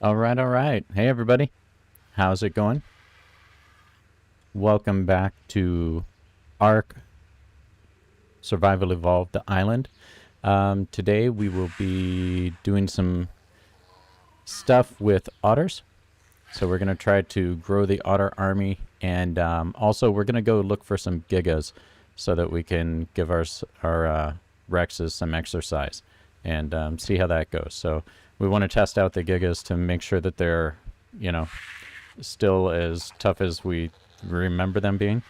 All right, all right. Hey, everybody. How's it going? Welcome back to ARK Survival Evolved Island. Today we will be doing some stuff with otters. So we're going to try to grow the otter army. And also we're going to go look for some gigas so that we can give our Rexes some exercise and see how that goes. So we want to test out the gigas to make sure that they're, you know, still as tough as we remember them being.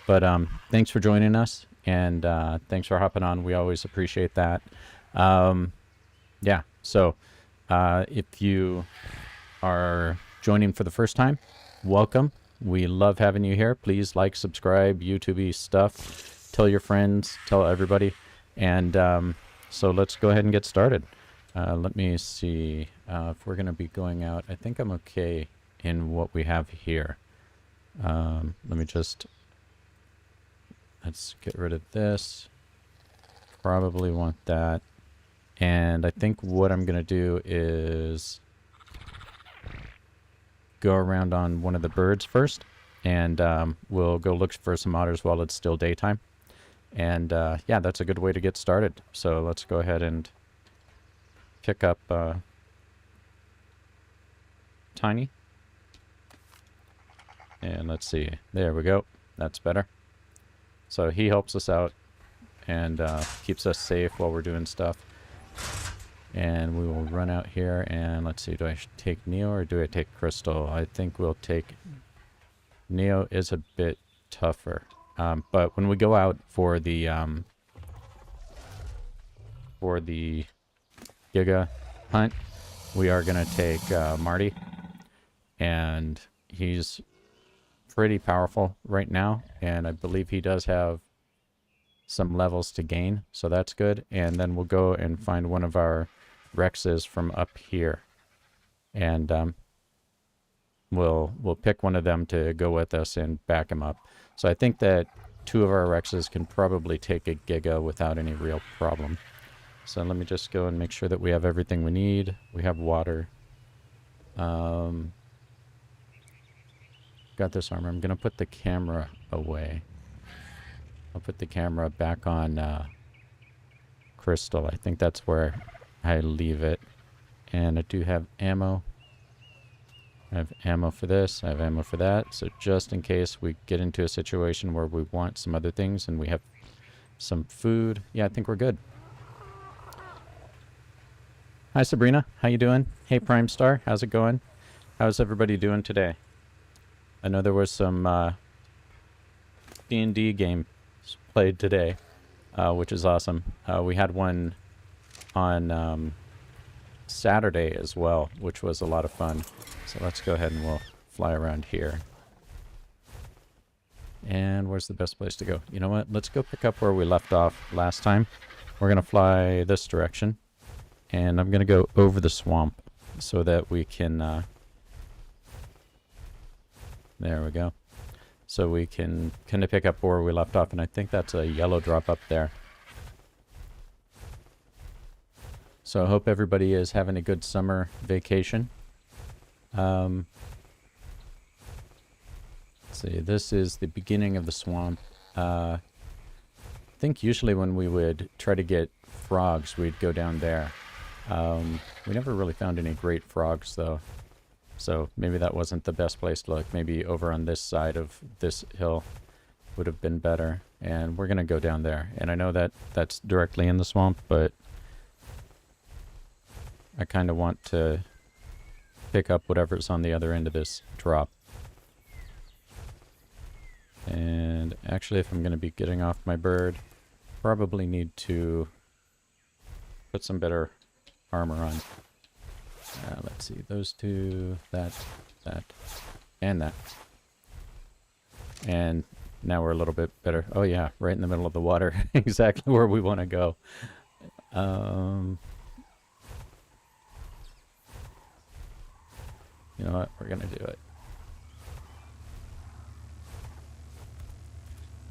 But thanks for joining us, and thanks for hopping on. We always appreciate that. Yeah, so if you are joining for the first time, welcome. We love having you here. Please like, subscribe, YouTube stuff. Tell your friends, tell everybody. And so let's go ahead and get started. Let me see if we're going to be going out. I think I'm okay in what we have here. Let's get rid of this. Probably want that. And I think what I'm going to do is go around on one of the birds first. And we'll go look for some otters while it's still daytime. And yeah, that's a good way to get started. So let's go ahead and pick up Tiny. And let's see. There we go. That's better. So he helps us out and keeps us safe while we're doing stuff. And we will run out here and let's see. Do I take Neo or do I take Crystal? I think we'll take... Neo is a bit tougher. But when we go out for the giga hunt, we are going to take Marty. And he's pretty powerful right now, and I believe he does have some levels to gain, so that's good. And then we'll go and find one of our Rexes from up here, and we'll pick one of them to go with us and back him up. So I think that two of our Rexes can probably take a giga without any real problem. So let me just go and make sure that we have everything we need. We have water. Got this armor. I'm going to put the camera away. I'll put the camera back on Crystal. I think that's where I leave it. And I do have ammo. I have ammo for this. I have ammo for that. So just in case we get into a situation where we want some other things and we have some food. Yeah, I think we're good. Hi, Sabrina. How you doing? Hey, Prime Star. How's it going? How's everybody doing today? I know there was some D&D games played today, which is awesome. We had one on Saturday as well, which was a lot of fun. So let's go ahead and we'll fly around here. And where's the best place to go? You know what? Let's go pick up where we left off last time. We're going to fly this direction. And I'm going to go over the swamp so that we can... there we go. So we can kind of pick up where we left off, and I think that's a yellow drop up there. So I hope everybody is having a good summer vacation. Let's see, this is the beginning of the swamp. I think usually when we would try to get frogs, we'd go down there. We never really found any great frogs, though. So maybe that wasn't the best place to look. Maybe over on this side of this hill would have been better. And we're going to go down there. And I know that that's directly in the swamp, but I kind of want to pick up whatever's on the other end of this drop. And actually, if I'm going to be getting off my bird, probably need to put some better armor on. Let's see, those two, that, and that. And now we're a little bit better. Oh yeah, right in the middle of the water. Exactly where we want to go. You know what, we're going to do it.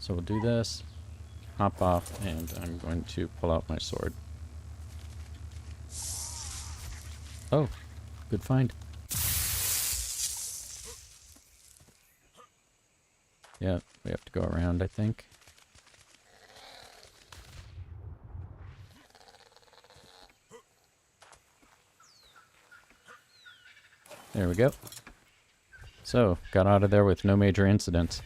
So we'll do this, hop off, and I'm going to pull out my sword. Oh, good find. Yeah, we have to go around, I think. There we go. So, got out of there with no major incidents.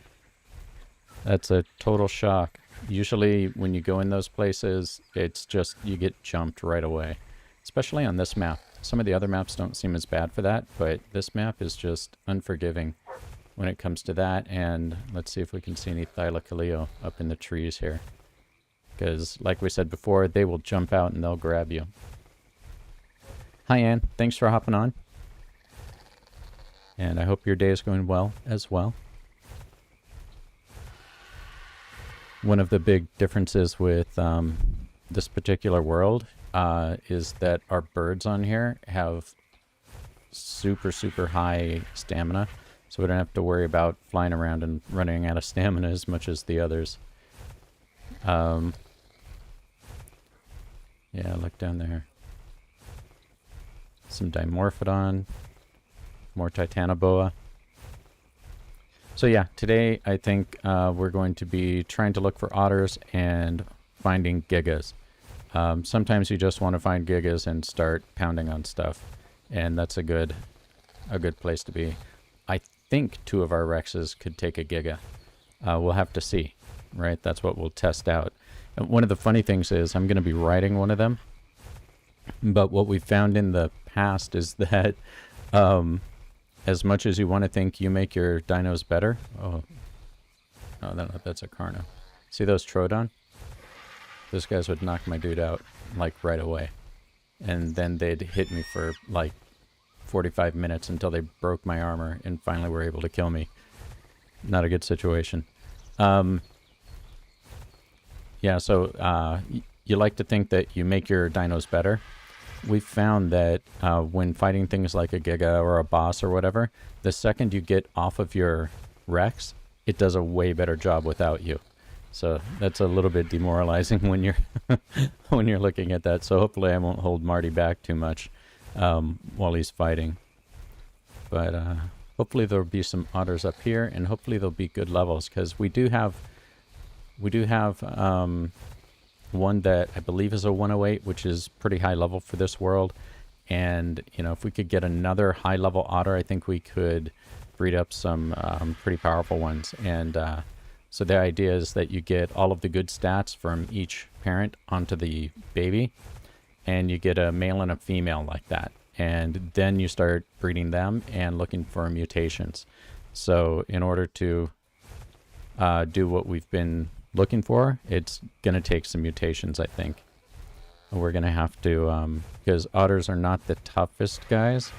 That's a total shock. Usually when you go in those places, it's just you get jumped right away. Especially on this map. Some of the other maps don't seem as bad for that, but this map is just unforgiving when it comes to that. And let's see if we can see any Thylacoleo up in the trees here. Because, like we said before, they will jump out and they'll grab you. Hi, Ann. Thanks for hopping on. And I hope your day is going well as well. One of the big differences with this particular world is that our birds on here have super, super high stamina. So we don't have to worry about flying around and running out of stamina as much as the others. Yeah, look down there. Some Dimorphodon. More Titanoboa. So yeah, today I think we're going to be trying to look for otters and finding gigas. Sometimes you just want to find gigas and start pounding on stuff, and that's a good place to be. I think 2 of our Rexes could take a giga. We'll have to see, right? That's what we'll test out. And one of the funny things is I'm going to be riding one of them, but what we found in the past is that as much as you want to think you make your dinos better... Oh, no, that's a Carno. See those Troodon? Those guys would knock my dude out, like, right away. And then they'd hit me for, like, 45 minutes until they broke my armor and finally were able to kill me. Not a good situation. Yeah, so you like to think that you make your dinos better. We found that when fighting things like a Giga or a boss or whatever, the second you get off of your Rex, it does a way better job without you. So that's a little bit demoralizing when you're when you're looking at that. So hopefully I won't hold Marty back too much while he's fighting. But hopefully there'll be some otters up here, and hopefully there'll be good levels, because we do have one that I believe is a 108, which is pretty high level for this world. And, you know, if we could get another high level otter, I think we could breed up some pretty powerful ones. And so the idea is that you get all of the good stats from each parent onto the baby, and you get a male and a female like that. And then you start breeding them and looking for mutations. So in order to do what we've been looking for, it's going to take some mutations, I think. We're going to have to, because otters are not the toughest guys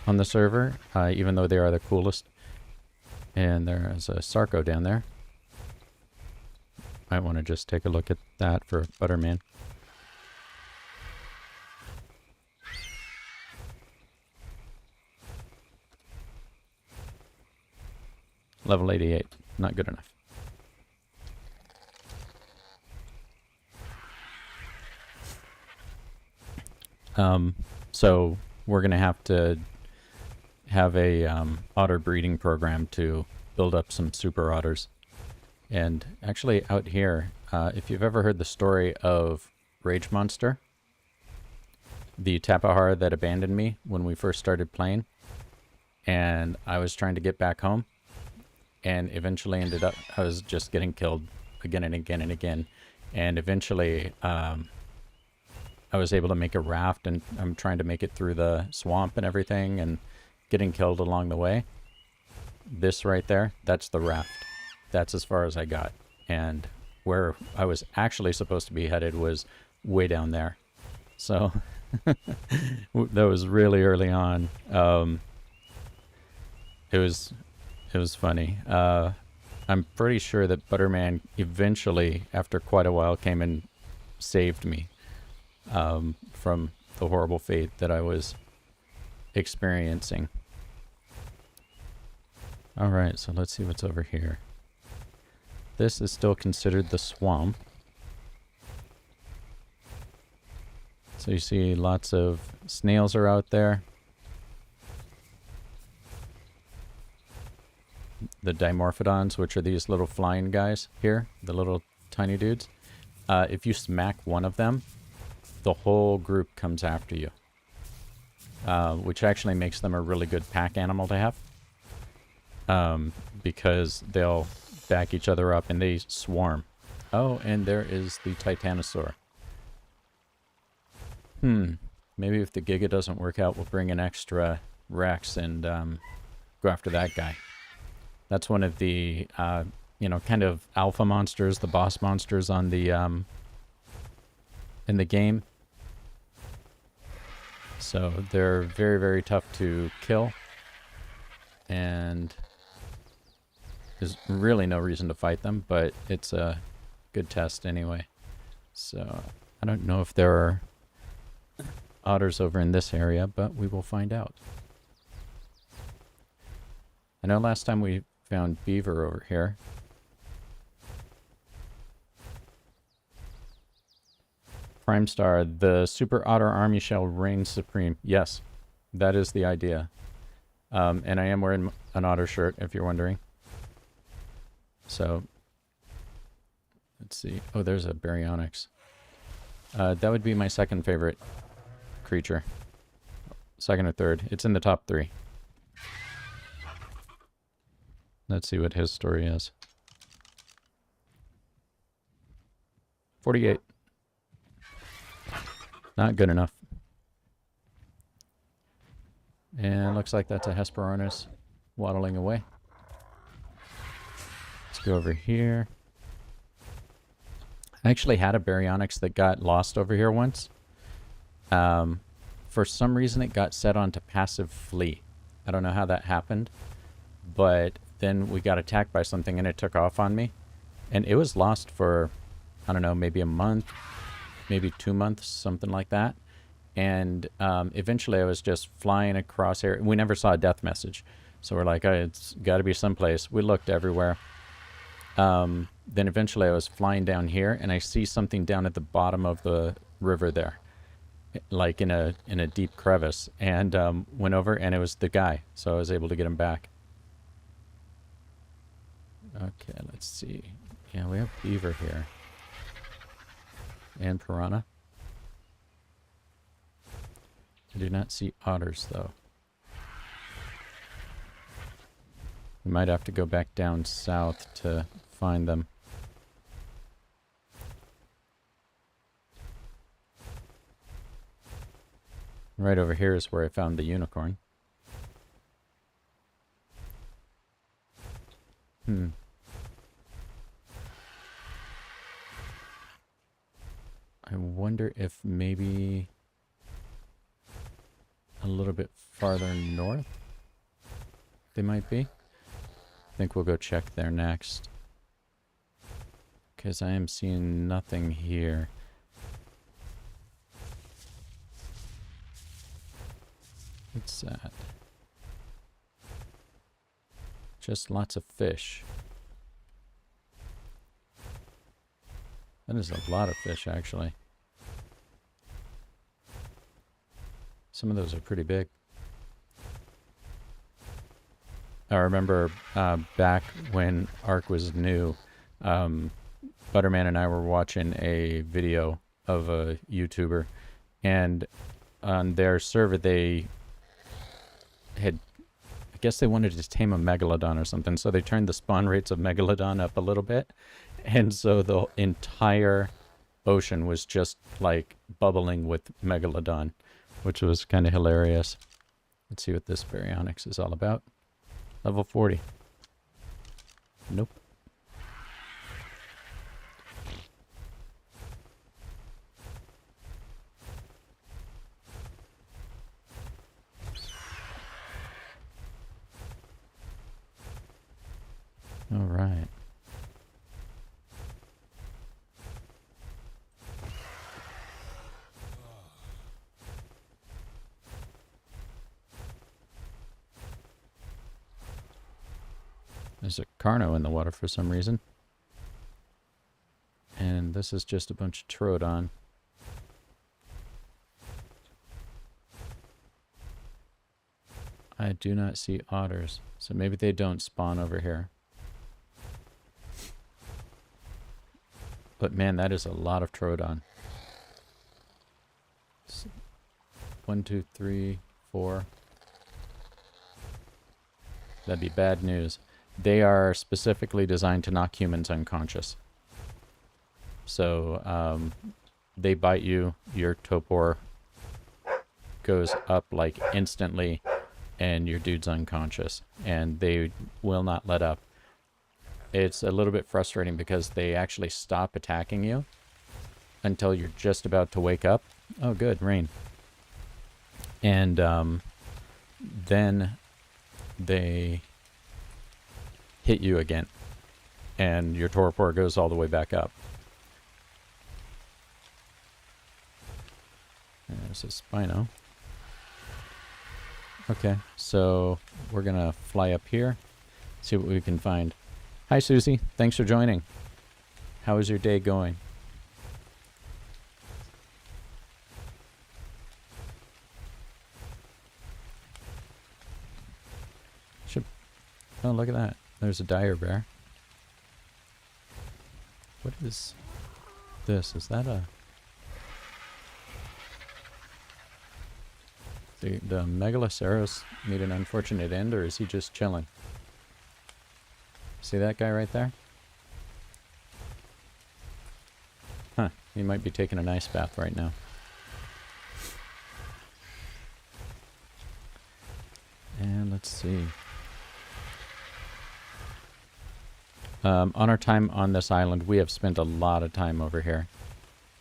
on the server, even though they are the coolest. And there's a Sarco down there. Might want to just take a look at that for Butterman. Level 88, not good enough. So we're going to have a otter breeding program to build up some super otters. And actually out here, if you've ever heard the story of Rage Monster, the Tapahara that abandoned me when we first started playing, and I was trying to get back home, and eventually ended up, I was just getting killed again and again and again. And eventually, I was able to make a raft, and I'm trying to make it through the swamp and everything, and getting killed along the way. This right there, that's the raft. That's as far as I got. And where I was actually supposed to be headed was way down there. So that was really early on. It was funny. I'm pretty sure that Butterman eventually, after quite a while, came and saved me from the horrible fate that I was experiencing. Alright, so let's see what's over here. This is still considered the swamp. So you see lots of snails are out there. the dimorphodons, which are these little flying guys here, the little tiny dudes. If you smack one of them, the whole group comes after you, which actually makes them a really good pack animal to have, because they'll back each other up and they swarm. Oh, and there is the Titanosaur. Maybe if the Giga doesn't work out, we'll bring an extra Rex and go after that guy. That's one of the, you know, kind of alpha monsters, the boss monsters on the, in the game. So they're very, very tough to kill. And there's really no reason to fight them, but it's a good test anyway. So I don't know if there are otters over in this area, but we will find out. I know last time we found beaver over here. Prime Star, the Super Otter army shall reign supreme. Yes, that is the idea. And I am wearing an otter shirt, if you're wondering. So, let's see. Oh, there's a baryonyx. That would be my second favorite creature. Second or third. It's in the top 3. Let's see what his story is. 48. Not good enough. And looks like that's a Hesperornis waddling away. Let's go over here. I actually had a baryonyx that got lost over here once. For some reason it got set on to passive flee. I don't know how that happened, but then we got attacked by something and it took off on me. And it was lost for, I don't know, maybe a month, maybe 2 months, something like that. And eventually I was just flying across here. We never saw a death message. So we're like, oh, it's got to be someplace. We looked everywhere. Then eventually I was flying down here and I see something down at the bottom of the river there, like in a deep crevice, and went over and it was the guy. So I was able to get him back. Okay, let's see. Yeah, we have beaver here. And piranha. I do not see otters, though. We might have to go back down south to find them. Right over here is where I found the unicorn. I wonder if maybe a little bit farther north they might be. I think we'll go check there next, because I am seeing nothing here. What's that? Just lots of fish. That is a lot of fish, actually. Some of those are pretty big. I remember back when ARK was new, Butterman and I were watching a video of a YouTuber, and on their server they had, I guess they wanted to tame a megalodon or something, so they turned the spawn rates of megalodon up a little bit, and so the entire ocean was just like bubbling with megalodon, which was kind of hilarious. Let's see what this baryonyx is all about. Level 40. Nope. All right. There's a Carno in the water for some reason. And this is just a bunch of Troodon. I do not see otters, so maybe they don't spawn over here. But man, that is a lot of Troodon. 1, 2, 3, 4. That'd be bad news. They are specifically designed to knock humans unconscious. So, they bite you, your Topor goes up like instantly, and your dude's unconscious. And they will not let up. It's a little bit frustrating because they actually stop attacking you until you're just about to wake up. Oh, good, rain. And then they hit you again, and your torpor goes all the way back up. There's a Spino. Okay, so we're gonna fly up here, see what we can find. Hi, Susie. Thanks for joining. How is your day going? Oh, look at that. There's a dire bear. What is this? Is that a... The Megaloceros meet an unfortunate end, or is he just chilling? See that guy right there? Huh. He might be taking an ice bath right now. And let's see. On our time on this island, we have spent a lot of time over here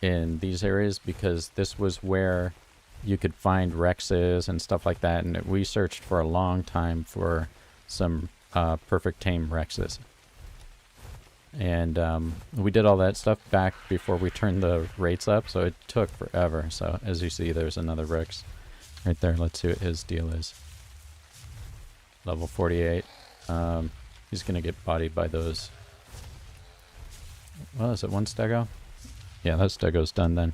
in these areas because this was where you could find Rexes and stuff like that, and we searched for a long time for some perfect tame Rexes. And we did all that stuff back before we turned the rates up, so it took forever. So as you see, there's another Rex right there. Let's see what his deal is. Level 48. He's going to get bodied by those. Well, is it one Stego? Yeah, that Stego's done then.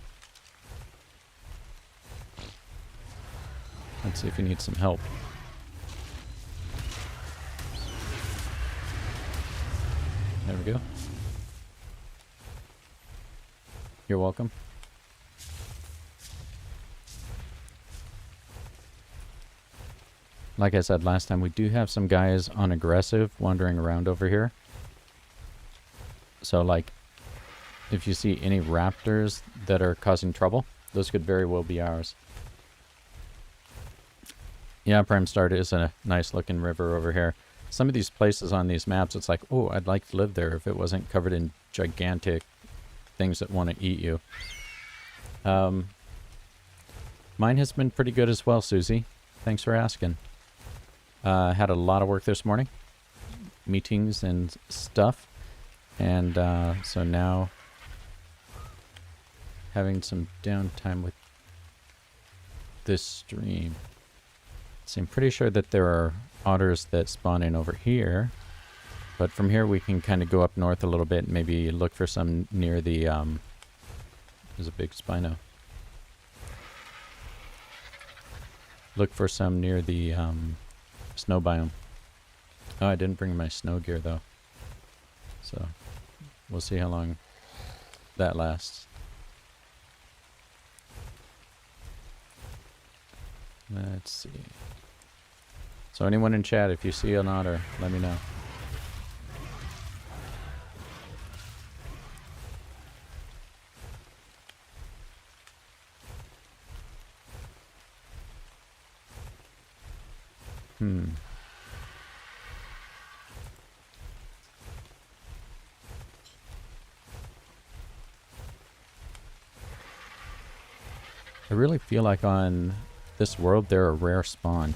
Let's see if he needs some help. There we go. You're welcome. Like I said last time, we do have some guys on aggressive wandering around over here. So, like, if you see any raptors that are causing trouble, those could very well be ours. Yeah, Prime Star is a nice looking river over here. Some of these places on these maps, it's like, oh, I'd like to live there if it wasn't covered in gigantic things that want to eat you. Mine has been pretty good as well, Susie. Thanks for asking. Had a lot of work this morning. Meetings and stuff. And so now having some downtime with this stream. So I'm pretty sure that there are otters that spawn in over here. But from here we can kind of go up north a little bit and maybe look for some near the... there's a big Spino. Look for some near the snow biome. Oh, I didn't bring my snow gear though. So we'll see how long that lasts. Let's see. So anyone in chat, if you see an otter, let me know. I really feel like on this world they're a rare spawn.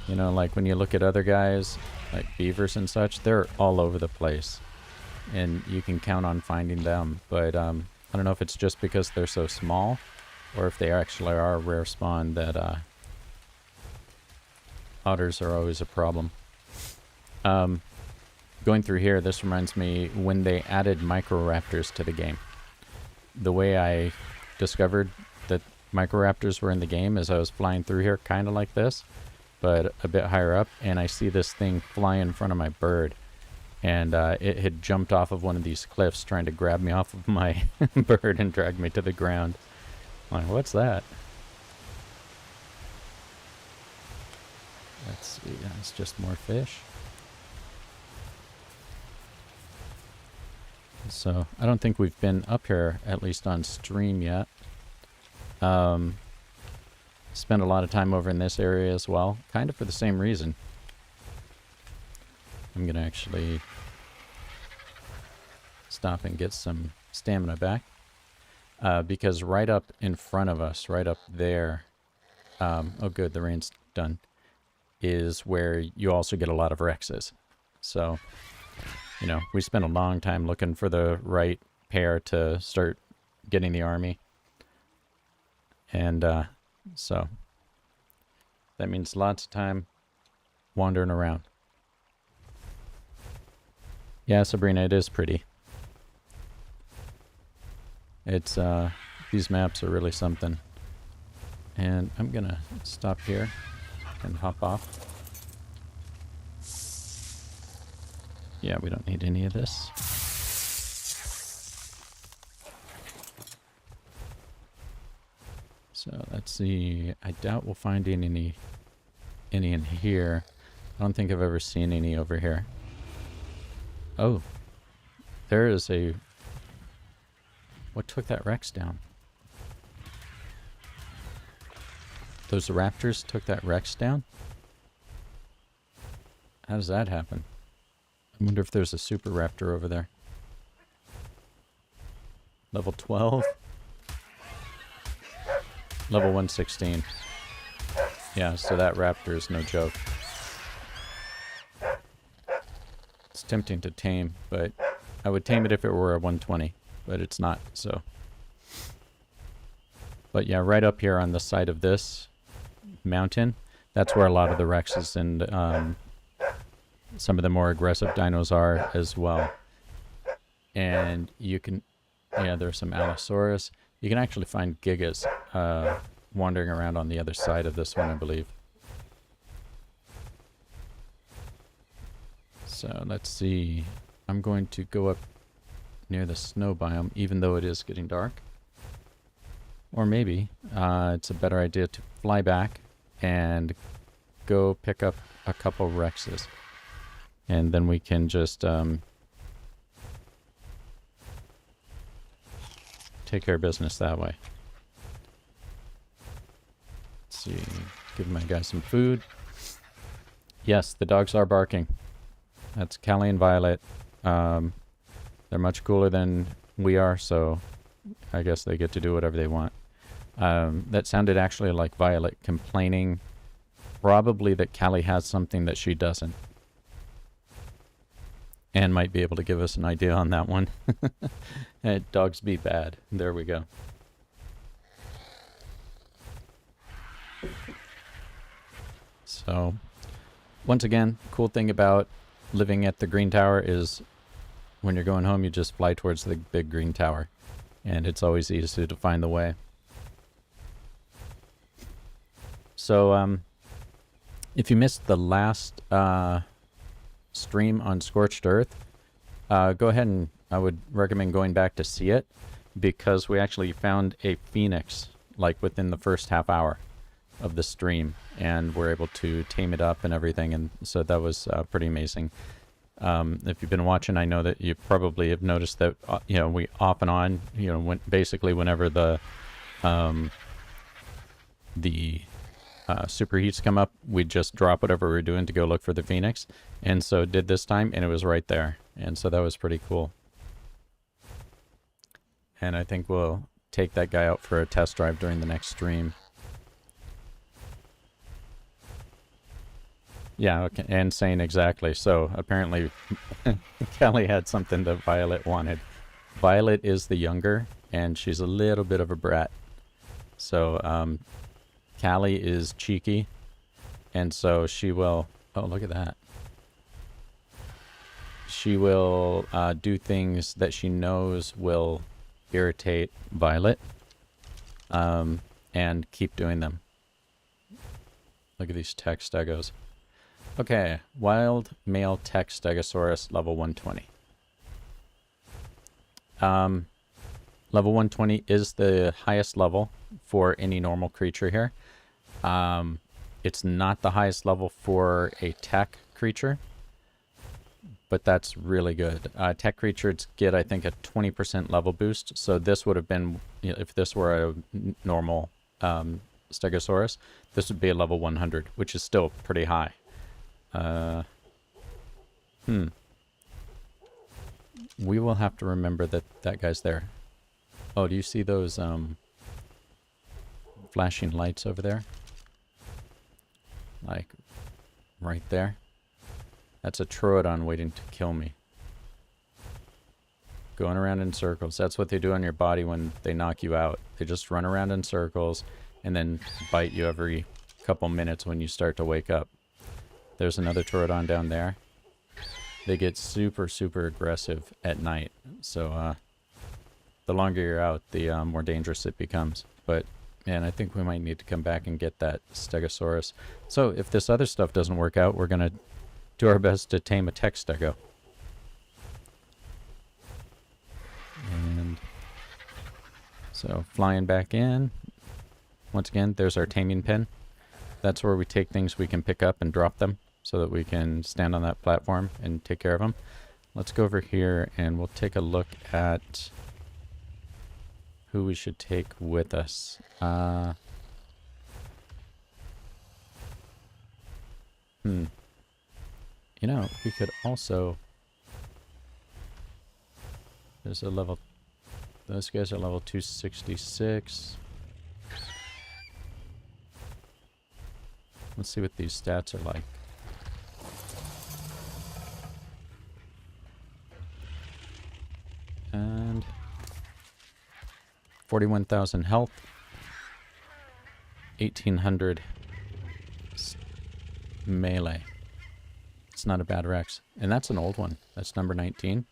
You know, like when you look at other guys, like beavers and such, they're all over the place. And you can count on finding them. But I don't know if it's just because they're so small, or if they actually are a rare spawn that otters are always a problem. Going through here, this reminds me when they added microraptors to the game. The way I discovered that microraptors were in the game is I was flying through here kind of like this, but a bit higher up, and I see this thing fly in front of my bird. and it had jumped off of one of these cliffs trying to grab me off of my bird and drag me to the ground. I'm like, what's that? Let's see, it's just more fish. So, I don't think we've been up here, at least on stream yet. Spent a lot of time over in this area as well, kind of for the same reason. I'm gonna actually stop and get some stamina back. Because right up in front of us, right up there, oh good, the rain's done, is where you also get a lot of Rexes. So, you know, we spent a long time looking for the right pair to start getting the army. And so that means lots of time wandering around. Yeah, Sabrina, it is pretty. It's, these maps are really something. And I'm gonna stop here and hop off. Yeah, we don't need any of this. So let's see. I doubt we'll find any in here. I don't think I've ever seen any over here. Oh, there is a... What took that Rex down? Those raptors took that Rex down? How does that happen? I wonder if there's a super raptor over there. Level 12? Level 116. Yeah, so that raptor is no joke. It's tempting to tame, but I would tame it if it were a 120, but it's not, so. But yeah, right up here on the side of this mountain, that's where a lot of the Rexes and some of the more aggressive dinos are as well. And you can, yeah, there's some Allosaurus. You can actually find gigas wandering around on the other side of this one, I believe. So let's see. I'm going to go up near the snow biome, even though it is getting dark. Or maybe it's a better idea to fly back and go pick up a couple Rexes. And then we can just take care of business that way. Let's see. Give my guy some food. Yes, the dogs are barking. That's Callie and Violet. They're much cooler than we are, so I guess they get to do whatever they want. That sounded actually like Violet complaining, probably that Callie has something that she doesn't. And might be able to give us an idea on that one. Dogs be bad. There we go. So, once again, cool thing about living at the green tower is when you're going home, you just fly towards the big green tower. And it's always easy to find the way. So, if you missed the last stream on Scorched Earth, go ahead and I would recommend going back to see it, because we actually found a phoenix like within the first half hour of the stream, and we're able to tame it up and everything, and so that was pretty amazing. If you've been watching, I know that you probably have noticed that you know, we off and on, you know, basically whenever the superheats come up, we just drop whatever we're doing to go look for the phoenix, and so it did this time, and it was right there, and so that was pretty cool. And I think we'll take that guy out for a test drive during the next stream. Yeah, okay, and saying exactly. So apparently Callie had something that Violet wanted. Violet is the younger, and she's a little bit of a brat. So Callie is cheeky, and so she will... Oh, look at that. She will do things that she knows will irritate Violet, and keep doing them. Look at these tech Stegos. Okay, wild male tech Stegosaurus, level 120. Level 120 is the highest level for any normal creature here. It's not the highest level for a tech creature, but that's really good. Tech creatures get, I think, a 20% level boost. So this would have been, you know, if this were a normal Stegosaurus, this would be a level 100, which is still pretty high. We will have to remember that that guy's there. Oh, do you see those flashing lights over there? Like, right there? That's a Troodon waiting to kill me. Going around in circles. That's what they do on your body when they knock you out. They just run around in circles and then bite you every couple minutes when you start to wake up. There's another Troodon down there. They get super, super aggressive at night. So, the longer you're out, the more dangerous it becomes. But, man, I think we might need to come back and get that Stegosaurus. So, if this other stuff doesn't work out, we're going to do our best to tame a tech Stego. And so, flying back in. Once again, there's our taming pen. That's where we take things we can pick up and drop them so that we can stand on that platform and take care of them. Let's go over here and we'll take a look at who we should take with us. You know, we could also... There's a level... Those guys are level 266. Let's see what these stats are like. And 41,000 health, 1,800 melee. It's not a bad Rex. And that's an old one. That's number 19.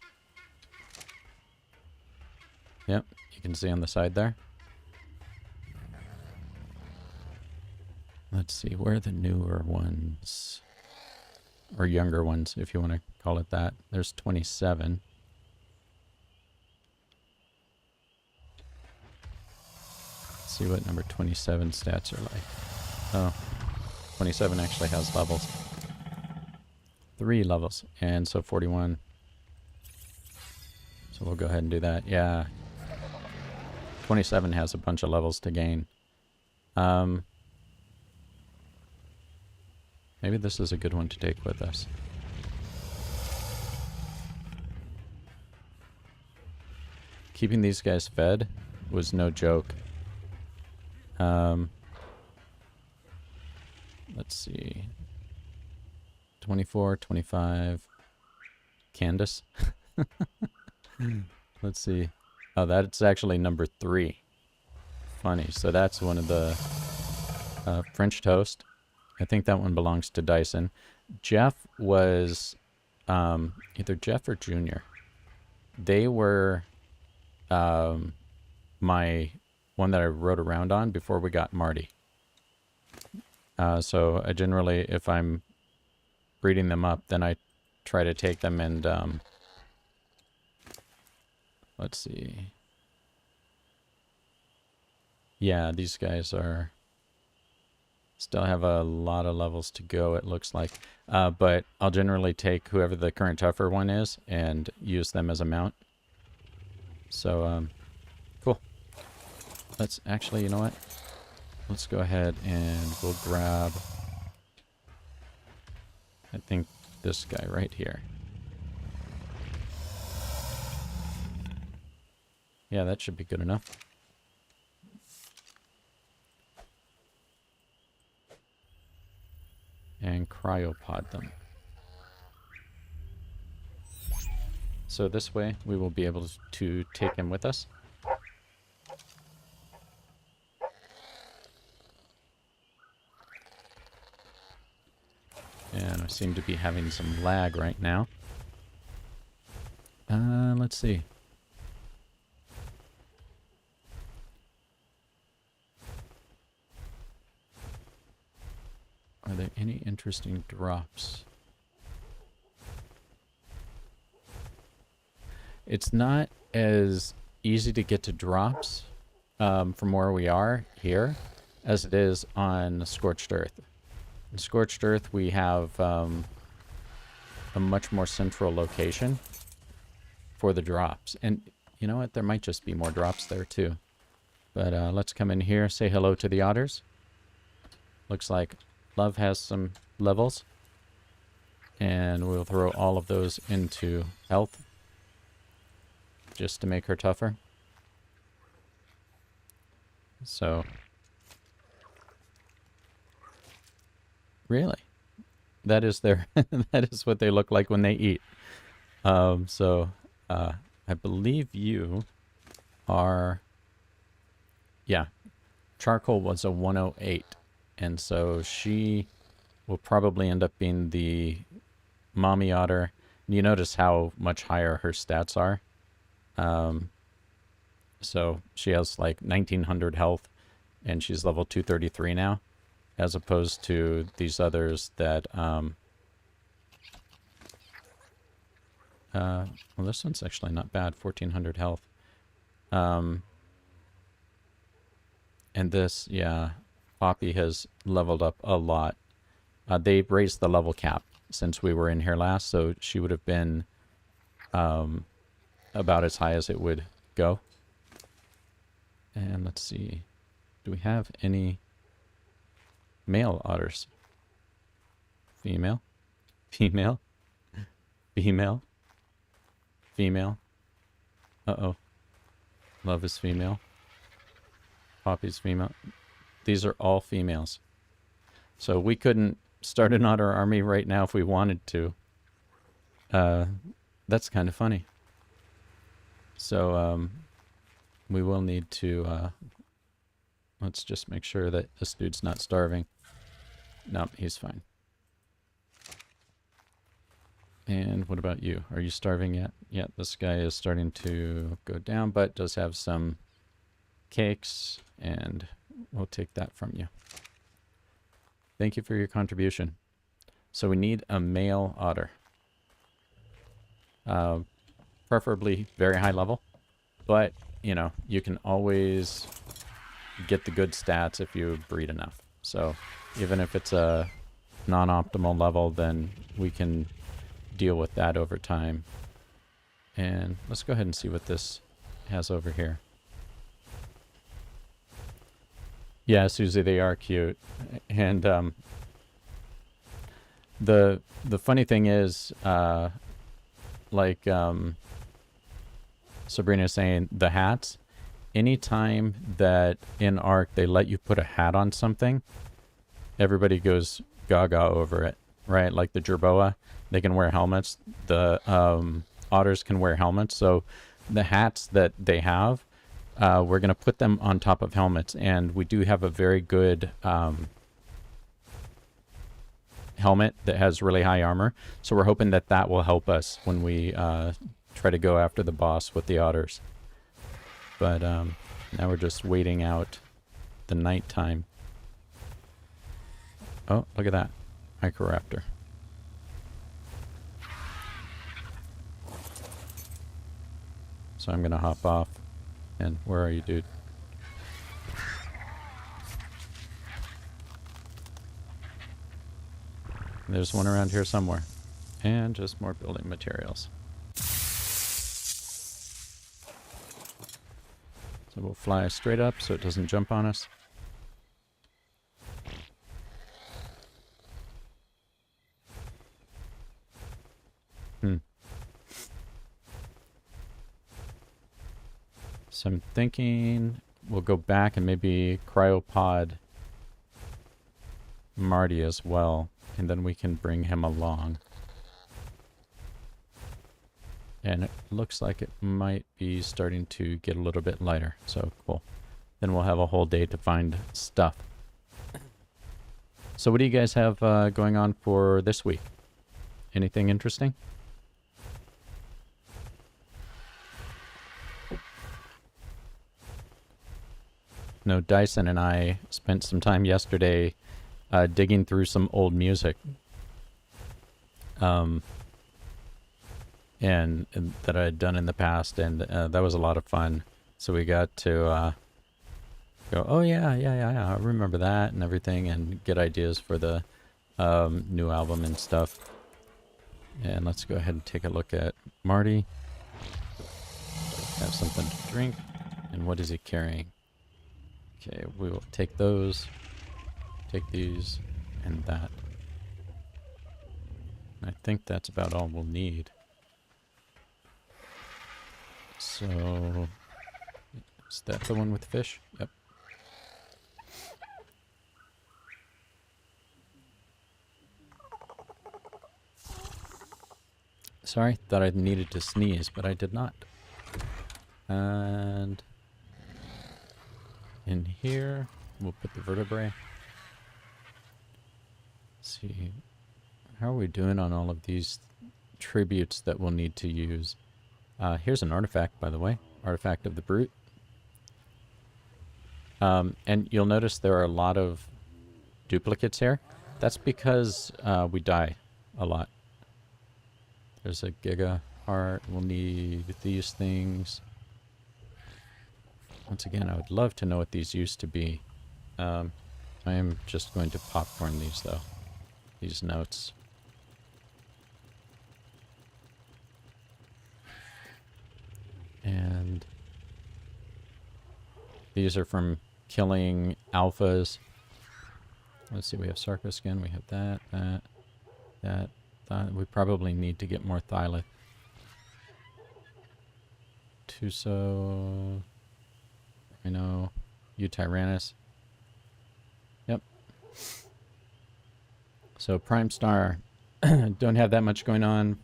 Yep, you can see on the side there. Let's see, where are the newer ones? Or younger ones, if you want to call it that. There's 27. Let's see what number 27 stats are like. Oh, 27 actually has levels. 3 levels, and so 41. So we'll go ahead and do that. Yeah. 27 has a bunch of levels to gain. Maybe this is a good one to take with us. Keeping these guys fed was no joke. Let's see. 24, 25. Candace. Let's see. Oh, that's actually number 3. Funny. So that's one of the French toast. I think that one belongs to Dyson. Jeff was either Jeff or Junior. They were my one that I rode around on before we got Marty. So I generally, if I'm breeding them up, then I try to take them and let's see. Yeah, these guys are still have a lot of levels to go, it looks like. But I'll generally take whoever the current tougher one is and use them as a mount. So, cool. Let's actually, you know what? Let's go ahead and we'll grab, I think, this guy right here. Yeah, that should be good enough. And cryopod them. So this way we will be able to take him with us. And I seem to be having some lag right now. Let's see. Are they Any interesting drops? It's not as easy to get to drops from where we are here as it is on Scorched Earth. In Scorched Earth, we have a much more central location for the drops. And you know what? There might just be more drops there too. But let's come in here, say hello to the otters. Looks like Love has some levels. And we'll throw all of those into health, just to make her tougher. So, really, that is their that is what they look like when they eat. I believe you are, yeah, Charcoal was a 108, and so she will probably end up being the mommy otter. You notice how much higher her stats are. So she has like 1900 health, and she's level 233 now, as opposed to these others that, well, this one's actually not bad, 1400 health. And this, yeah, Poppy has leveled up a lot. They raised the level cap since we were in here last, so she would have been about as high as it would go. And let's see, do we have any male otters? Female? Female? Female? Female? Uh-oh. Love is female. Poppy's female. These are all females. So we couldn't start an otter army right now if we wanted to. That's kind of funny. So, we will need to, let's just make sure that this dude's not starving. Nope, he's fine. And what about you? Are you starving yet? Yeah, this guy is starting to go down, but does have some cakes, and we'll take that from you. Thank you for your contribution. So we need a male otter. Preferably very high level, but you know, you can always get the good stats if you breed enough. So even if it's a non-optimal level, then we can deal with that over time. And let's go ahead and see what this has over here. Yeah, Susie, they are cute. And the funny thing is, like Sabrina's saying, the hats, anytime that in ARK they let you put a hat on something, everybody goes gaga over it, right? Like the jerboa, they can wear helmets. The otters can wear helmets. So the hats that they have, we're going to put them on top of helmets. And we do have a very good helmet that has really high armor. So we're hoping that that will help us when we try to go after the boss with the otters. But now we're just waiting out the nighttime. Oh, look at that. Microraptor. So I'm going to hop off. And where are you, dude? There's one around here somewhere. And just more building materials. So we'll fly straight up so it doesn't jump on us. So I'm thinking we'll go back and maybe cryopod Marty as well, and then we can bring him along. And it looks like it might be starting to get a little bit lighter, so cool. Then we'll have a whole day to find stuff. So what do you guys have going on for this week? Anything interesting? No, Dyson and I spent some time yesterday digging through some old music. And that I had done in the past, and that was a lot of fun. So we got to go, oh yeah, I remember that and everything, and get ideas for the new album and stuff. And let's go ahead and take a look at Marty. Have something to drink. And what is he carrying? Okay, we will take those, take these, and that. And I think that's about all we'll need. So, is that the one with fish? Yep. Sorry, thought I needed to sneeze, but I did not. And in here, we'll put the vertebrae. Let's see, how are we doing on all of these tributes that we'll need to use? Here's an artifact, by the way. Artifact of the Brute. And you'll notice there are a lot of duplicates here. That's because we die a lot. There's a giga heart. We'll need these things. Once again, I would love to know what these used to be. I am just going to popcorn these, though. These notes. And these are from killing alphas. Let's see, we have sarcoskin, we have that. We probably need to get more thylith. Tuso, I know, Tyrannus. Yep. So Prime Star, don't have that much going on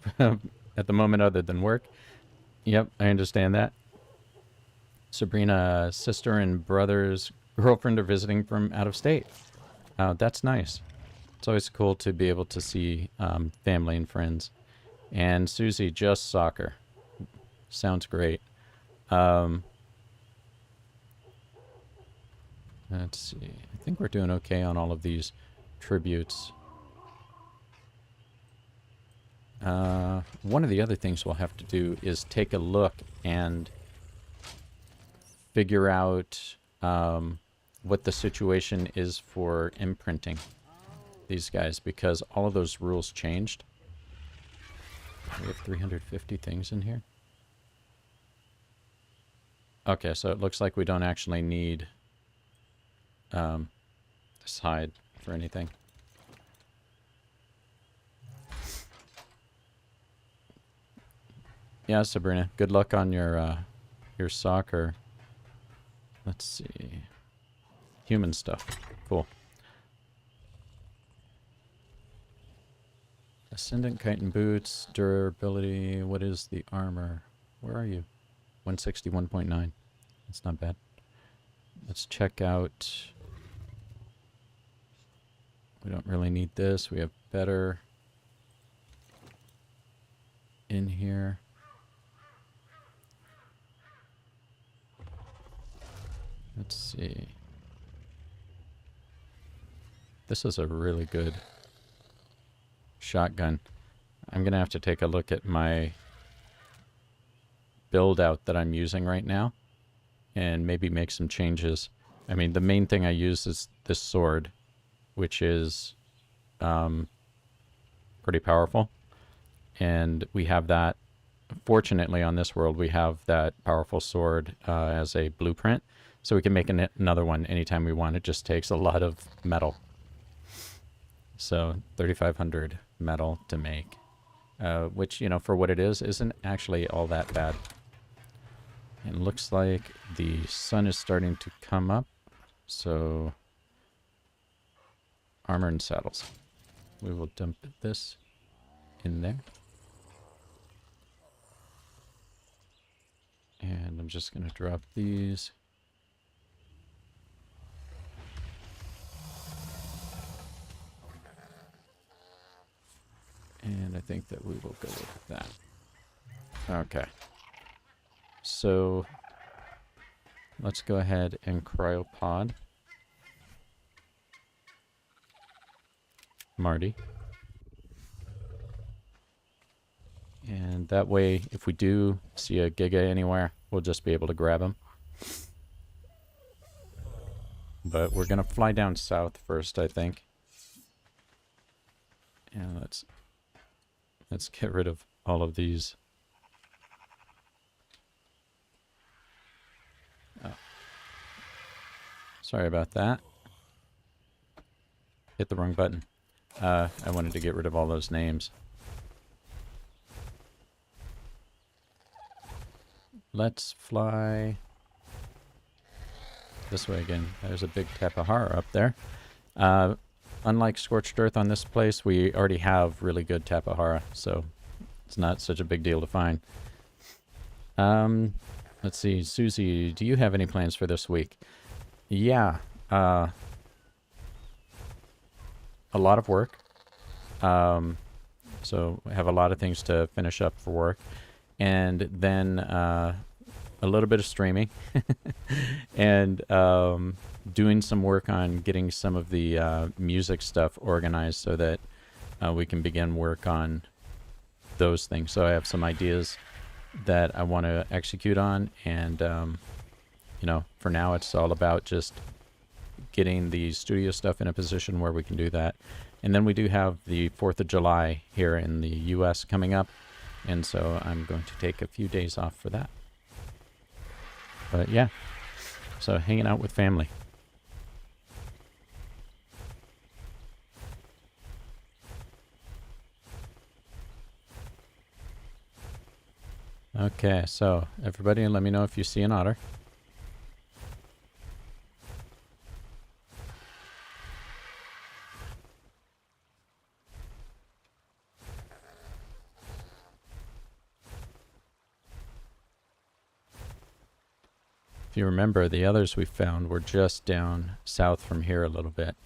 at the moment other than work. Yep, I understand that. Sabrina, sister and brother's girlfriend are visiting from out of state. That's nice. It's always cool to be able to see family and friends. And Susie, just soccer. Sounds great. Let's see. I think we're doing okay on all of these tributes. One of the other things we'll have to do is take a look and figure out what the situation is for imprinting these guys, because all of those rules changed. We have 350 things in here. Okay, so it looks like we don't actually need this hide for anything. Yeah, Sabrina, good luck on your soccer. Let's see. Human stuff. Cool. Ascendant chitin boots, durability. What is the armor? Where are you? 161.9. That's not bad. Let's check out. We don't really need this. We have better in here. Let's see. This is a really good shotgun. I'm going to have to take a look at my build out that I'm using right now and maybe make some changes. I mean, the main thing I use is this sword, which is pretty powerful. And we have that. Fortunately, on this world, we have that powerful sword as a blueprint. So we can make another one anytime we want. It just takes a lot of metal. So 3,500 metal to make. Which, you know, for what it is, isn't actually all that bad. And it looks like the sun is starting to come up. So, armor and saddles. We will dump this in there. And I'm just going to drop these. And I think that we will go with that. Okay. So, let's go ahead and cryopod. Marty. And that way, if we do see a giga anywhere, we'll just be able to grab him. But we're going to fly down south first, I think. And let's get rid of all of these. Oh. Sorry about that. Hit the wrong button. I wanted to get rid of all those names. Let's fly this way again. There's a big Tapahara up there. Unlike Scorched Earth on this place, we already have really good Tapahara, so it's not such a big deal to find. Let's see, Susie, do you have any plans for this week? Yeah, a lot of work. So I have a lot of things to finish up for work. And then a little bit of streaming. And doing some work on getting some of the music stuff organized so that we can begin work on those things. So I have some ideas that I want to execute on, and you know, for now it's all about just getting the studio stuff in a position where we can do that. And then we do have the 4th of July here in the US coming up, and so I'm going to take a few days off for that. But yeah, so hanging out with family. Okay, so everybody let me know if you see an otter. If you remember, the others we found were just down south from here a little bit.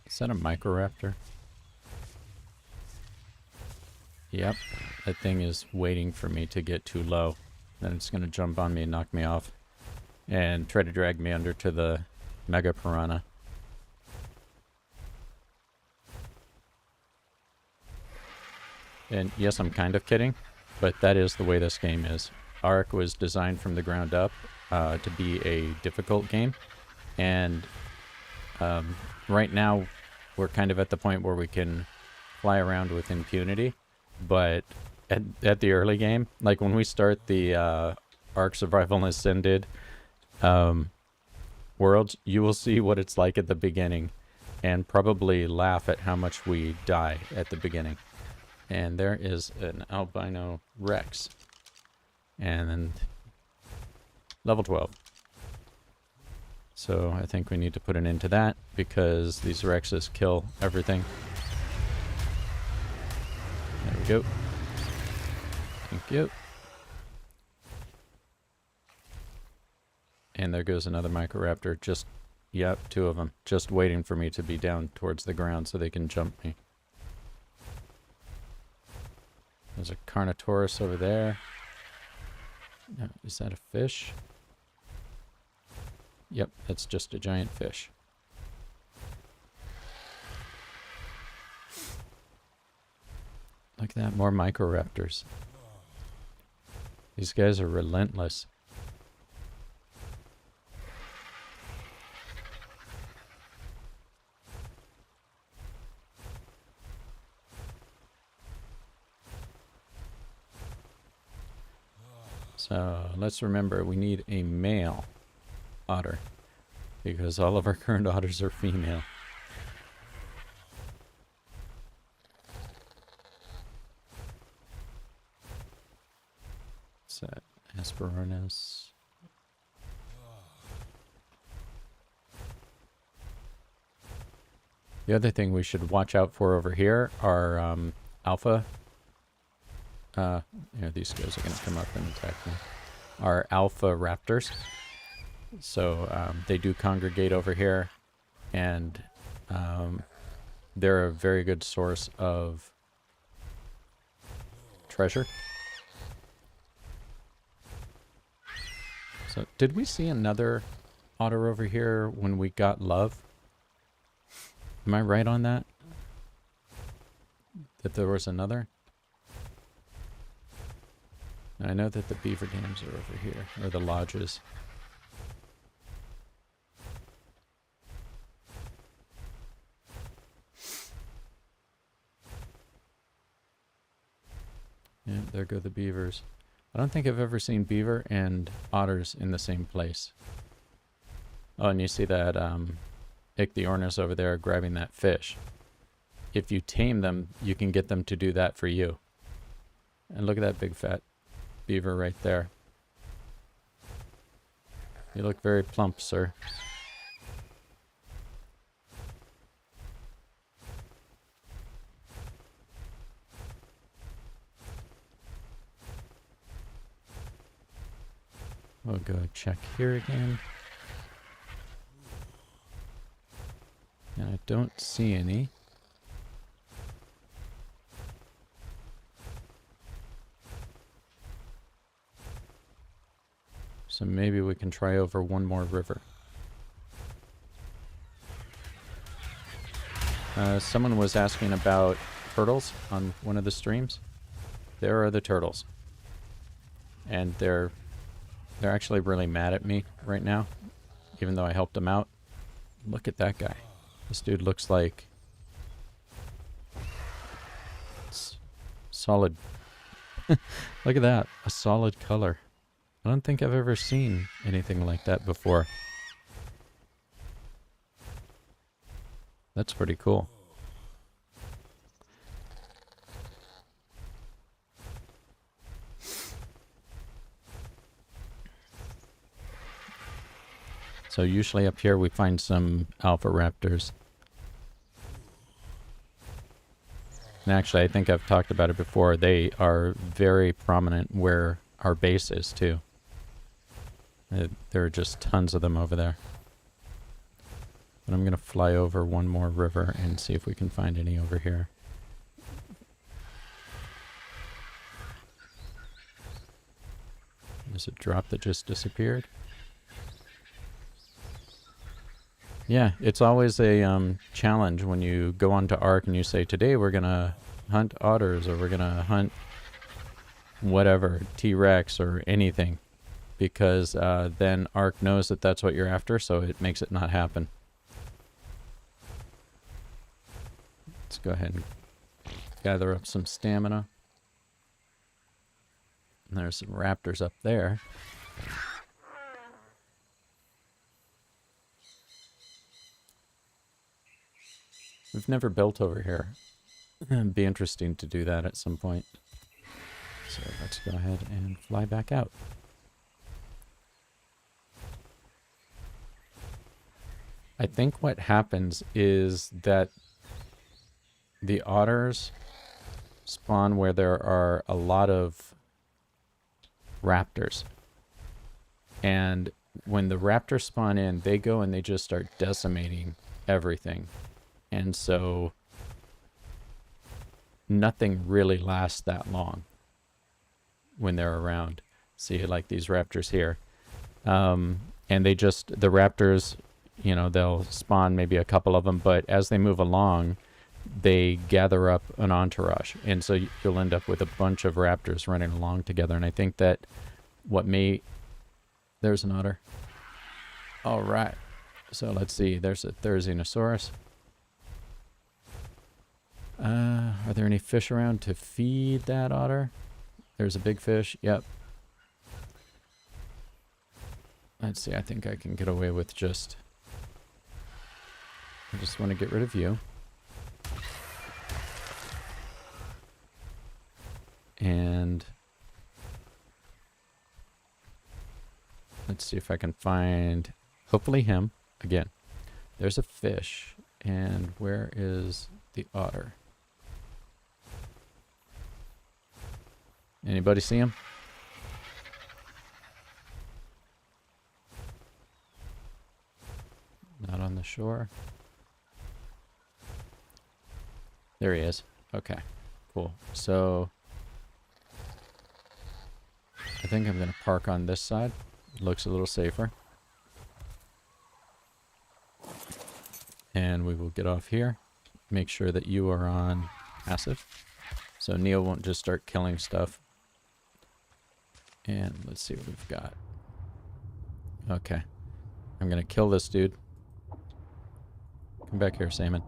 Is that a Microraptor? Yep, that thing is waiting for me to get too low. Then it's going to jump on me and knock me off. And try to drag me under to the Mega Piranha. And yes, I'm kind of kidding, but that is the way this game is. ARK was designed from the ground up to be a difficult game. And right now, we're kind of at the point where we can fly around with impunity. But at the early game, like when we start the ARK Survival and Ascended worlds, you will see what it's like at the beginning and probably laugh at how much we die at the beginning. And there is an albino Rex. And then level 12. So I think we need to put an end to that because these Rexes kill everything. There we go. Thank you. And there goes another Microraptor. Just, yep, 2 of them. Just waiting for me to be down towards the ground so they can jump me. There's a Carnotaurus over there. No, is that a fish? Yep, that's just a giant fish. Look at that, more Microraptors. These guys are relentless. So let's remember we need a male otter because all of our current otters are female. What's that? Hesperornis. The other thing we should watch out for over here are alpha. These guys are going to come up and attack me. Are alpha raptors. So they do congregate over here, and they're a very good source of treasure. So, did we see another otter over here when we got love? Am I right on that? That there was another? I know that the beaver dams are over here, or the lodges. Yeah, there go the beavers. I don't think I've ever seen beaver and otters in the same place. Oh, and you see that Ichthyornis over there grabbing that fish. If you tame them, you can get them to do that for you. And look at that big fat beaver right there. You look very plump, sir. We'll go check here again. And I don't see any. So maybe we can try over one more river. Someone was asking about turtles on one of the streams. There are the turtles. And they're actually really mad at me right now, even though I helped them out. Look at that guy. This dude looks like solid. Look at that, a solid color. I don't think I've ever seen anything like that before. That's pretty cool. So usually up here we find some alpha raptors. And actually I think I've talked about it before. They are very prominent where our base is too. There are just tons of them over there. But I'm going to fly over one more river and see if we can find any over here. There's a drop that just disappeared. Yeah, it's always a challenge when you go onto ARK and you say, today we're going to hunt otters, or we're going to hunt whatever, T-Rex or anything. Because then ARK knows that that's what you're after, so it makes it not happen. Let's go ahead and gather up some stamina. And there's some raptors up there. We've never built over here. It'd be interesting to do that at some point. So let's go ahead and fly back out. I think what happens is that the otters spawn where there are a lot of raptors. And when the raptors spawn in, they go and they just start decimating everything. And so nothing really lasts that long when they're around. See, like these raptors here. And they just, the raptors, you know, they'll spawn maybe a couple of them, but as they move along, they gather up an entourage. And so you'll end up with a bunch of raptors running along together. And I think that what may... There's an otter. All right. So let's see. There's a Therizinosaurus. Are there any fish around to feed that otter? There's a big fish. Yep. Let's see. I think I can get away with just... I just want to get rid of you. And let's see if I can find, hopefully him. Again, there's a fish. And where is the otter? Anybody see him? Not on the shore. There he is. Okay, cool. So I think I'm going to park on this side Looks a little safer. And we will get off here. Make sure that you are on passive. So Neo won't just start killing stuff. And let's see what we've got. Okay. I'm gonna kill this dude. Come back here, Salmon.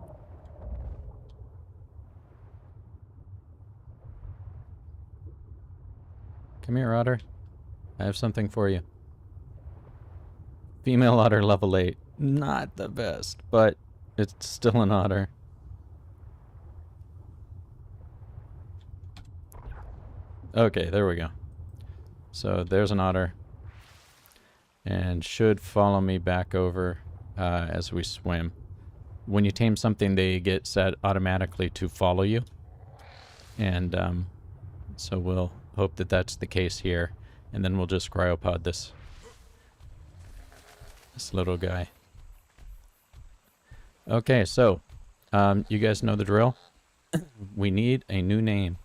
Come here, Otter. I have something for you. Female otter level 8. Not the best, but it's still an otter. Okay, there we go. So there's an otter. And should follow me back over as we swim. When you tame something, they get set automatically to follow you. And so we'll hope that that's the case here. And then we'll just cryopod this little guy. Okay, so you guys know the drill. We need a new name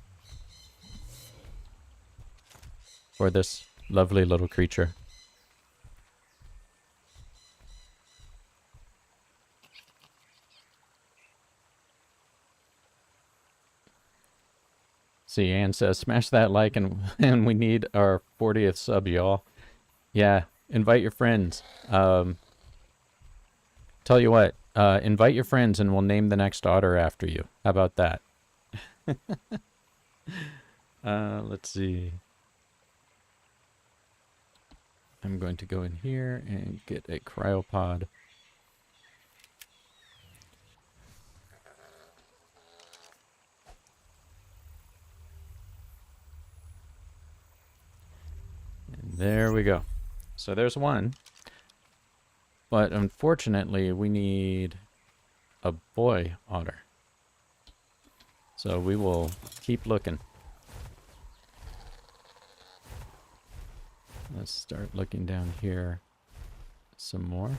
for this lovely little creature. See, Ann says, smash that like and we need our 40th sub, y'all. Yeah, invite your friends. Tell you what, invite your friends and we'll name the next otter after you. How about that? Let's see. I'm going to go in here and get a cryopod. And there we go. So there's one. But unfortunately, we need a boy otter. So we will keep looking. Let's start looking down here some more.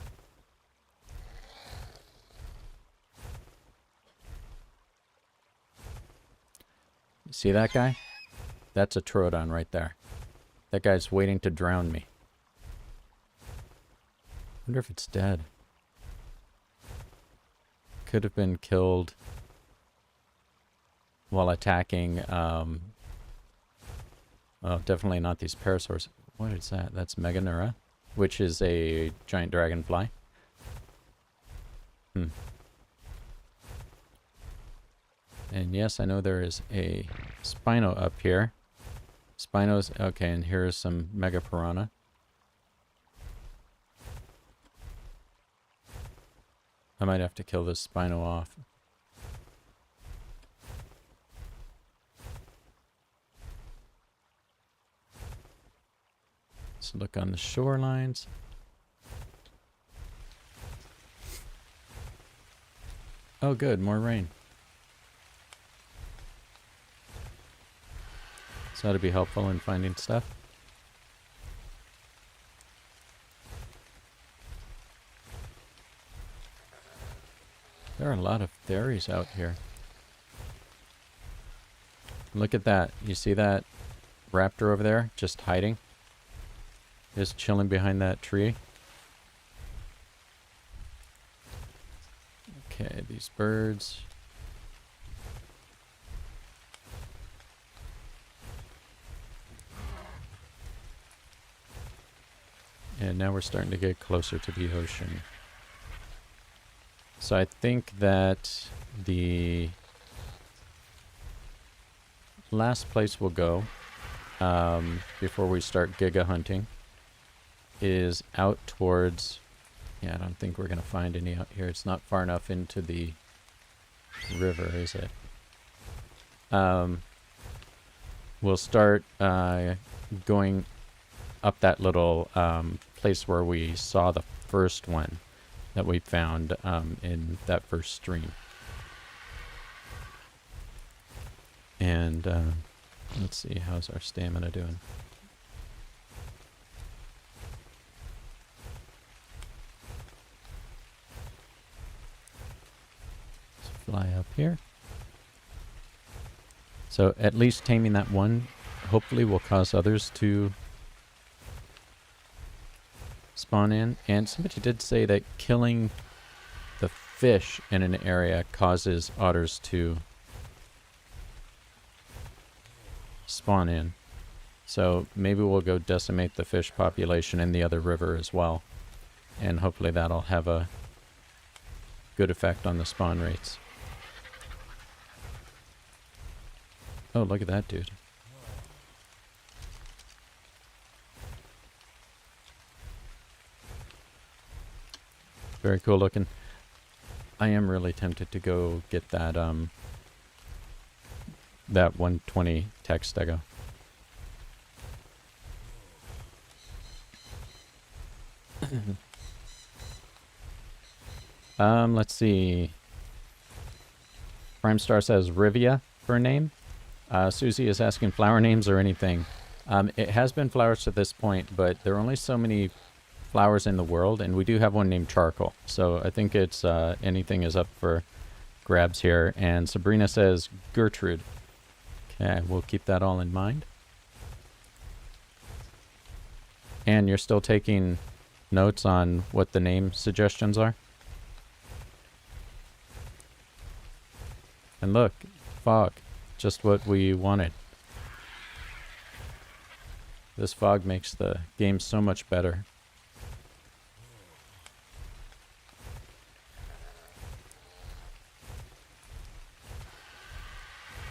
You see that guy? That's a Troodon right there. That guy's waiting to drown me. Wonder if it's dead. Could have been killed while attacking. Oh, definitely not these parasaurs. What is that? That's Meganura, which is a giant dragonfly. And yes, I know there is a Spino up here. Spinos, okay, and here's some Mega Piranha. I might have to kill this Spino off. Let's look on the shorelines. Oh good, more rain. So that'll be helpful in finding stuff. There are a lot of fairies out here. Look at that. You see that raptor over there just hiding? Just chilling behind that tree. Okay, these birds. And now we're starting to get closer to the ocean. So I think that the last place we'll go before we start giga hunting is out towards... Yeah, I don't think we're going to find any out here. It's not far enough into the river, is it? We'll start going up that little place where we saw the first one that we found in that first stream. And let's see, how's our stamina doing? Let's fly up here. So at least taming that one hopefully will cause others to spawn in. And somebody did say that killing the fish in an area causes otters to spawn in. So maybe we'll go decimate the fish population in the other river as well. And hopefully that'll have a good effect on the spawn rates. Oh, look at that dude. Very cool looking. I am really tempted to go get that that 120 tech stego. Let's see. Prime Star says Rivia for a name. Susie is asking flower names or anything. It has been flowers to this point, but there are only so many flowers in the world, and we do have one named Charcoal. So I think it's anything is up for grabs here. And Sabrina says Gertrude. Okay, we'll keep that all in mind. And you're still taking notes on what the name suggestions are? And look, fog. Just what we wanted. This fog makes the game so much better.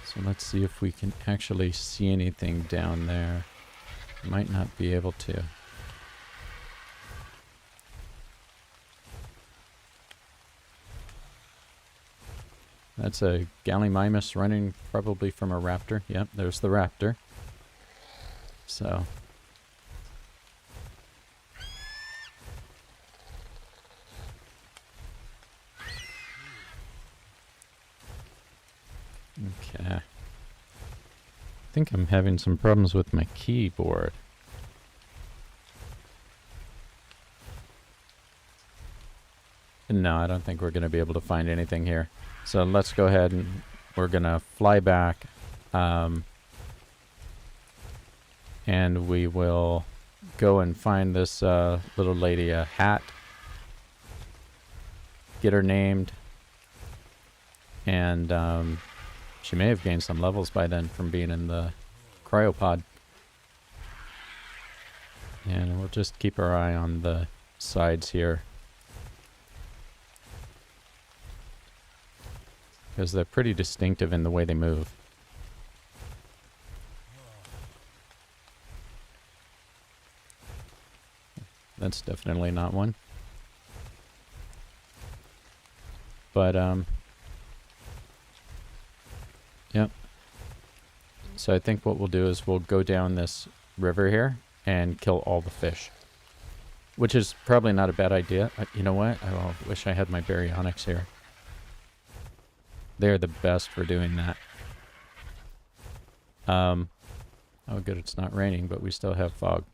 So let's see if we can actually see anything down there. Might not be able to. That's a Gallimimus running probably from a raptor. Yep, there's the raptor. So. Okay. I think I'm having some problems with my keyboard. No, I don't think we're going to be able to find anything here. So let's go ahead and we're going to fly back. And we will go and find this little lady a hat. Get her named. And she may have gained some levels by then from being in the cryopod. And we'll just keep our eye on the sides here. Because they're pretty distinctive in the way they move. That's definitely not one. But, yep. So I think what we'll do is we'll go down this river here and kill all the fish. Which is probably not a bad idea. You know what? I wish I had my baryonyx here. They're the best for doing that. Oh good, it's not raining, but we still have fog.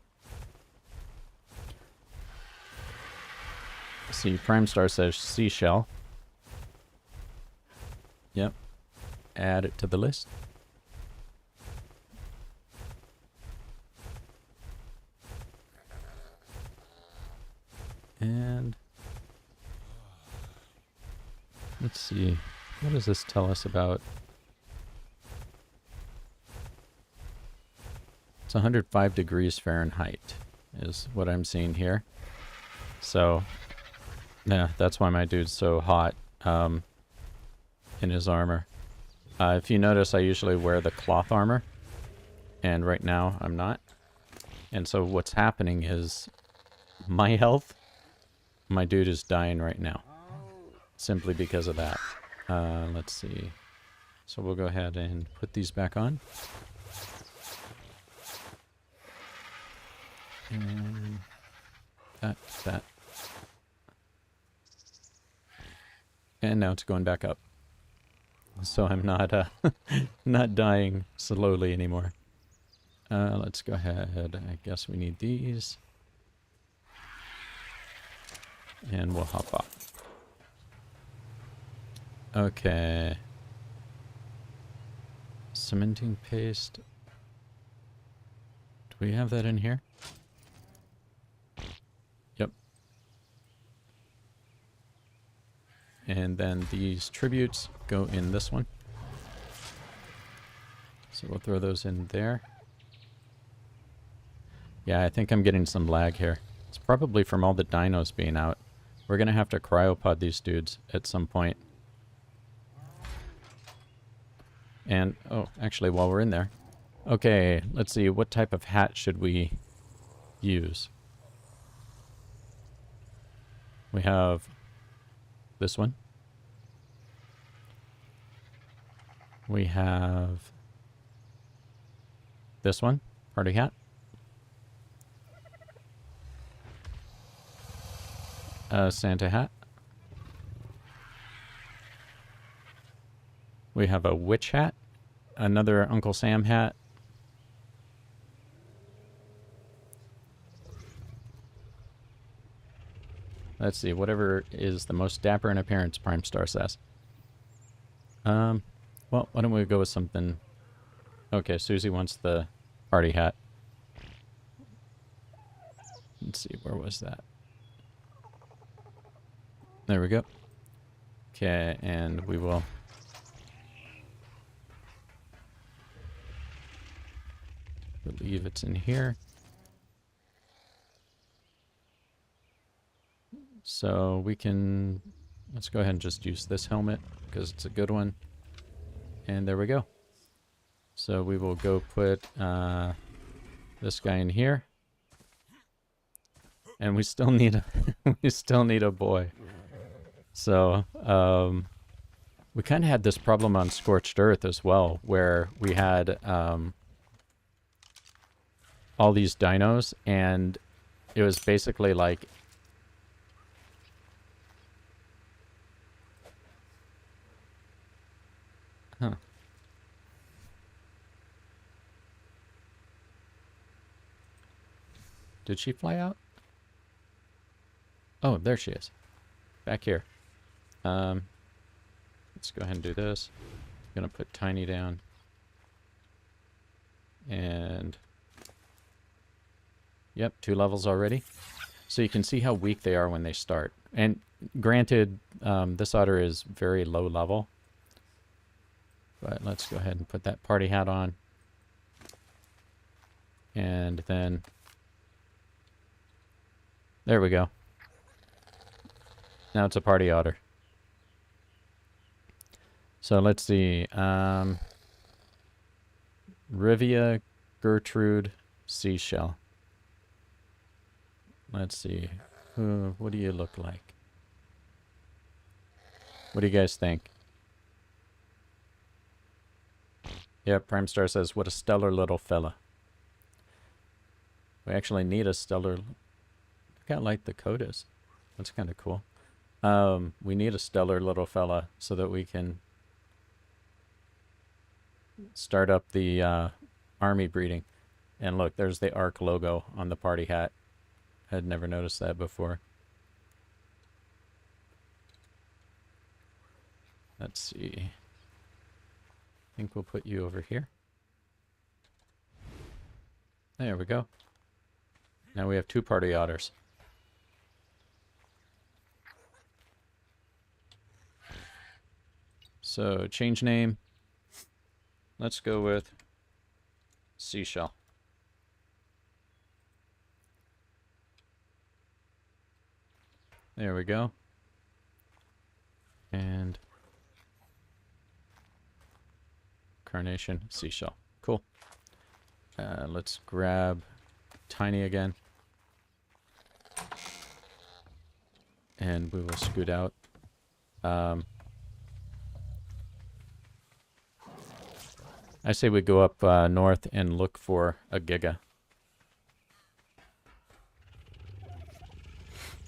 See, Prime Star says seashell. Yep. Add it to the list. And let's see. What does this tell us about? It's 105 degrees Fahrenheit is what I'm seeing here. So, yeah, that's why my dude's so hot in his armor. If you notice, I usually wear the cloth armor. And right now, I'm not. And so what's happening is my health, my dude is dying right now. Simply because of that. Let's see. So we'll go ahead and put these back on. And that. And now it's going back up. So I'm not not dying slowly anymore. Let's go ahead. I guess we need these. And we'll hop off. Okay. Cementing paste. Do we have that in here? Yep. And then these tributes go in this one. So we'll throw those in there. Yeah, I think I'm getting some lag here. It's probably from all the dinos being out. We're going to have to cryopod these dudes at some point. And, oh, actually, while we're in there. Okay, let's see. What type of hat should we use? We have this one. We have this one, party hat. Santa hat. We have a witch hat, another Uncle Sam hat. Let's see, whatever is the most dapper in appearance, Prime Star says. Well, why don't we go with something... Okay, Susie wants the party hat. Let's see, where was that? There we go. Okay, and we will... believe it's in here. So we can... Let's go ahead and just use this helmet, because it's a good one. And there we go. So we will go put this guy in here. And we still need a we still need a boy. So we kind of had this problem on Scorched Earth as well, where we had all these dinos, and it was basically like Did she fly out? Oh, there she is. Back here. Let's go ahead and do this. I'm gonna put Tiny down. And... Yep, 2 levels already. So you can see how weak they are when they start. And granted, this otter is very low level. But let's go ahead and put that party hat on. And then... There we go. Now it's a party otter. So let's see. Rivia, Gertrude, Seashell. Let's see. What do you look like? What do you guys think? Yeah, Prime Star says, what a stellar little fella. We actually need a stellar... Look how light the coat is. That's kind of cool. We need a stellar little fella so that we can start up the army breeding. And look, there's the ARK logo on the party hat. I had never noticed that before. Let's see. I think we'll put you over here. There we go. Now we have 2 party otters. So, change name. Let's go with Seashell. There we go. And Carnation, Seashell. Cool. Let's grab Tiny again. And we will scoot out. I say we go up north and look for a giga.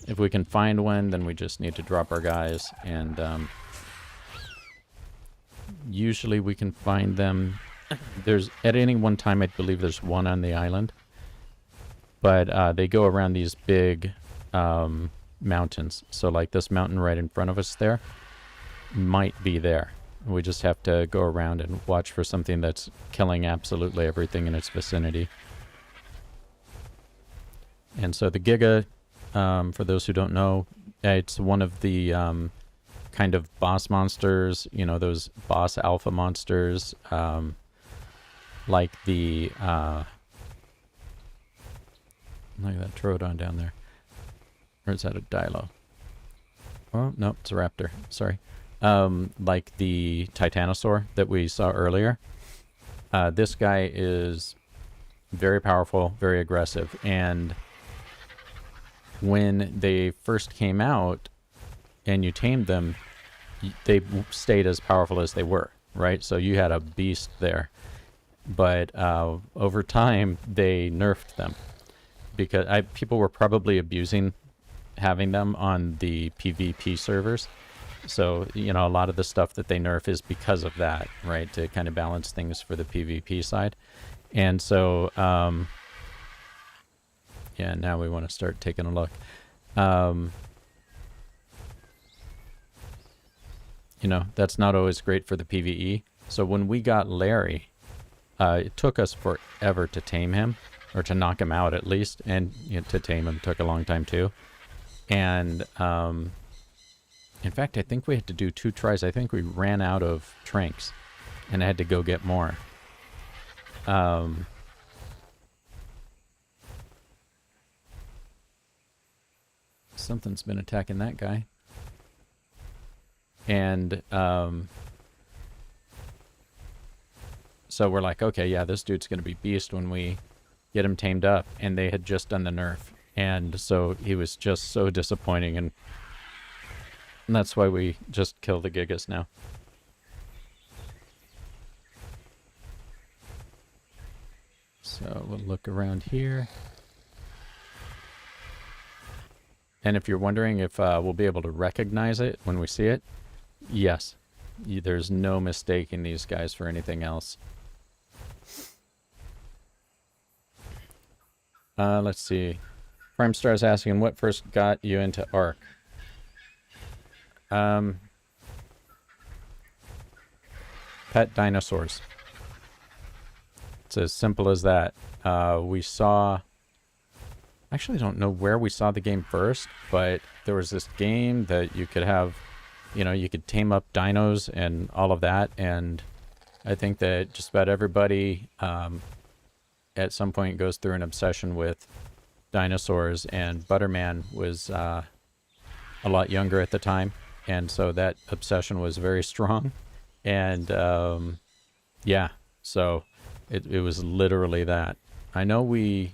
If we can find one, then we just need to drop our guys, and usually we can find them. There's at any one time, I believe there's one on the island, but they go around these big mountains. So like this mountain right in front of us there might be there. We just have to go around and watch for something that's killing absolutely everything in its vicinity. And so the giga, for those who don't know, it's one of the kind of boss monsters, you know, those boss alpha monsters, like the, look at that Troodon down there. Or is that a Dilo? Oh, no, it's a raptor. Sorry. Like the Titanosaur that we saw earlier. This guy is very powerful, very aggressive, and when they first came out and you tamed them, they stayed as powerful as they were, right? So you had a beast there. But over time, they nerfed them because people were probably abusing having them on the PvP servers. So, you know, a lot of the stuff that they nerf is because of that, right? To kind of balance things for the PvP side. And so, yeah, now we want to start taking a look. You know, that's not always great for the PvE. So when we got Larry, it took us forever to tame him, or to knock him out at least, and you know, to tame him took a long time too. And in fact, I think we had to do 2 tries. I think we ran out of tranks, and I had to go get more. Something's been attacking that guy. And so we're like, okay, yeah, this dude's going to be beast when we get him tamed up. And they had just done the nerf. And so he was just so disappointing. And that's why we just kill the gigas now. So we'll look around here. And if you're wondering if we'll be able to recognize it when we see it, yes. There's no mistaking these guys for anything else. Let's see. Prime Star is asking, what first got you into ARK? Pet dinosaurs. It's as simple as that. We saw... Actually, I don't know where we saw the game first, but there was this game that you could have, you know, you could tame up dinos and all of that, and I think that just about everybody at some point goes through an obsession with dinosaurs, and Butterman was a lot younger at the time, and so that obsession was very strong, and yeah, so it was literally that. I know we...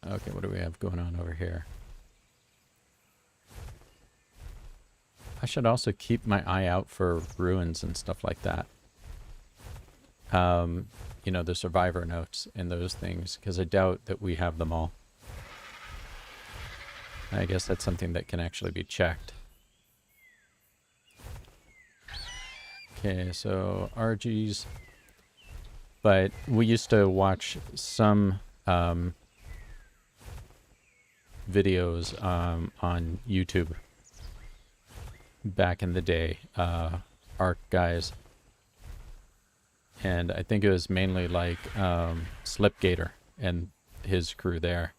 Okay, what do we have going on over here? I should also keep my eye out for ruins and stuff like that. You know, the survivor notes and those things, because I doubt that we have them all. I guess that's something that can actually be checked. Okay, so RGs. But we used to watch some... videos on YouTube back in the day, ARK guys, and I think it was mainly like Slipgator and his crew there,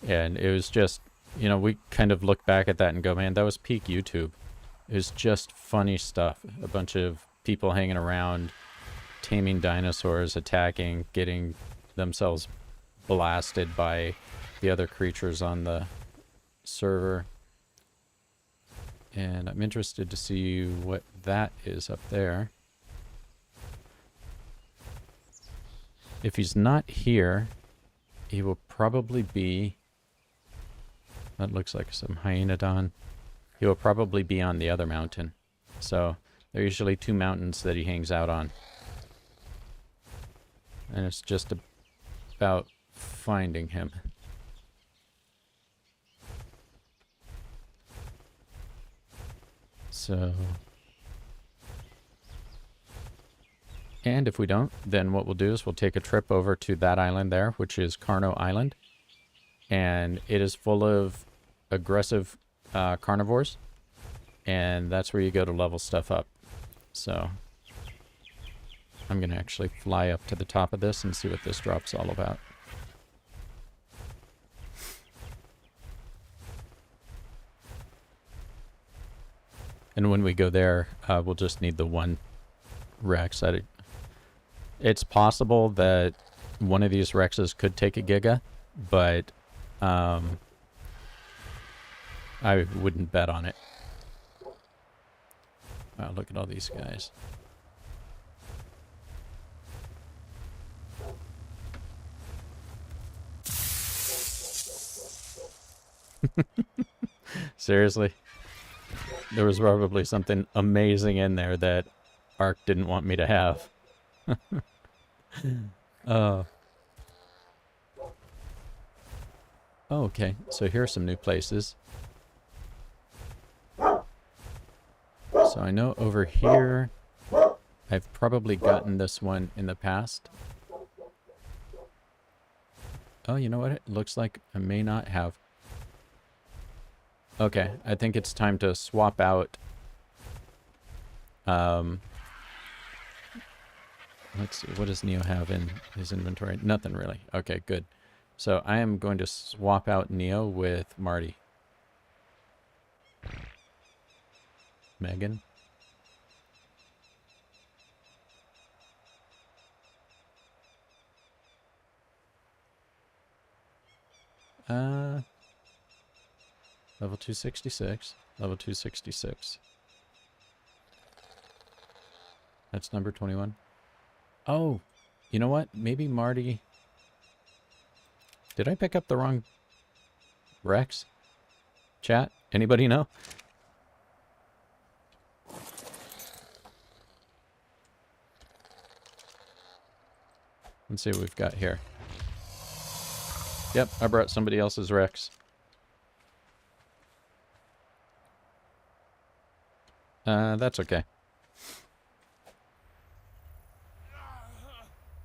and it was just, you know, we kind of look back at that and go, man, that was peak YouTube. It was just funny stuff, a bunch of people hanging around, taming dinosaurs, attacking, getting themselves blasted by the other creatures on the server. And I'm interested to see what that is up there. If he's not here, he will probably be... That looks like some Hyenodon. He will probably be on the other mountain. So there are usually 2 mountains that he hangs out on. And it's just about finding him. So, and if we don't, then what we'll do is we'll take a trip over to that island there, which is Carno Island. And it is full of aggressive carnivores. And that's where you go to level stuff up. So, I'm going to actually fly up to the top of this and see what this drop's all about. And when we go there, we'll just need the one Rex. It's possible that one of these Rexes could take a giga, but I wouldn't bet on it. Wow, look at all these guys. Seriously? There was probably something amazing in there that ARK didn't want me to have. Oh, okay. So here are some new places. So I know over here, I've probably gotten this one in the past. Oh, you know what? It looks like I may not have. Okay, I think it's time to swap out. Let's see, what does Neo have in his inventory? Nothing really. Okay, good. So I am going to swap out Neo with Marty. Megan. Level 266. Level 266. That's number 21. Oh, you know what? Maybe Marty... Did I pick up the wrong Rex? Chat? Anybody know? Let's see what we've got here. Yep, I brought somebody else's Rex. That's okay.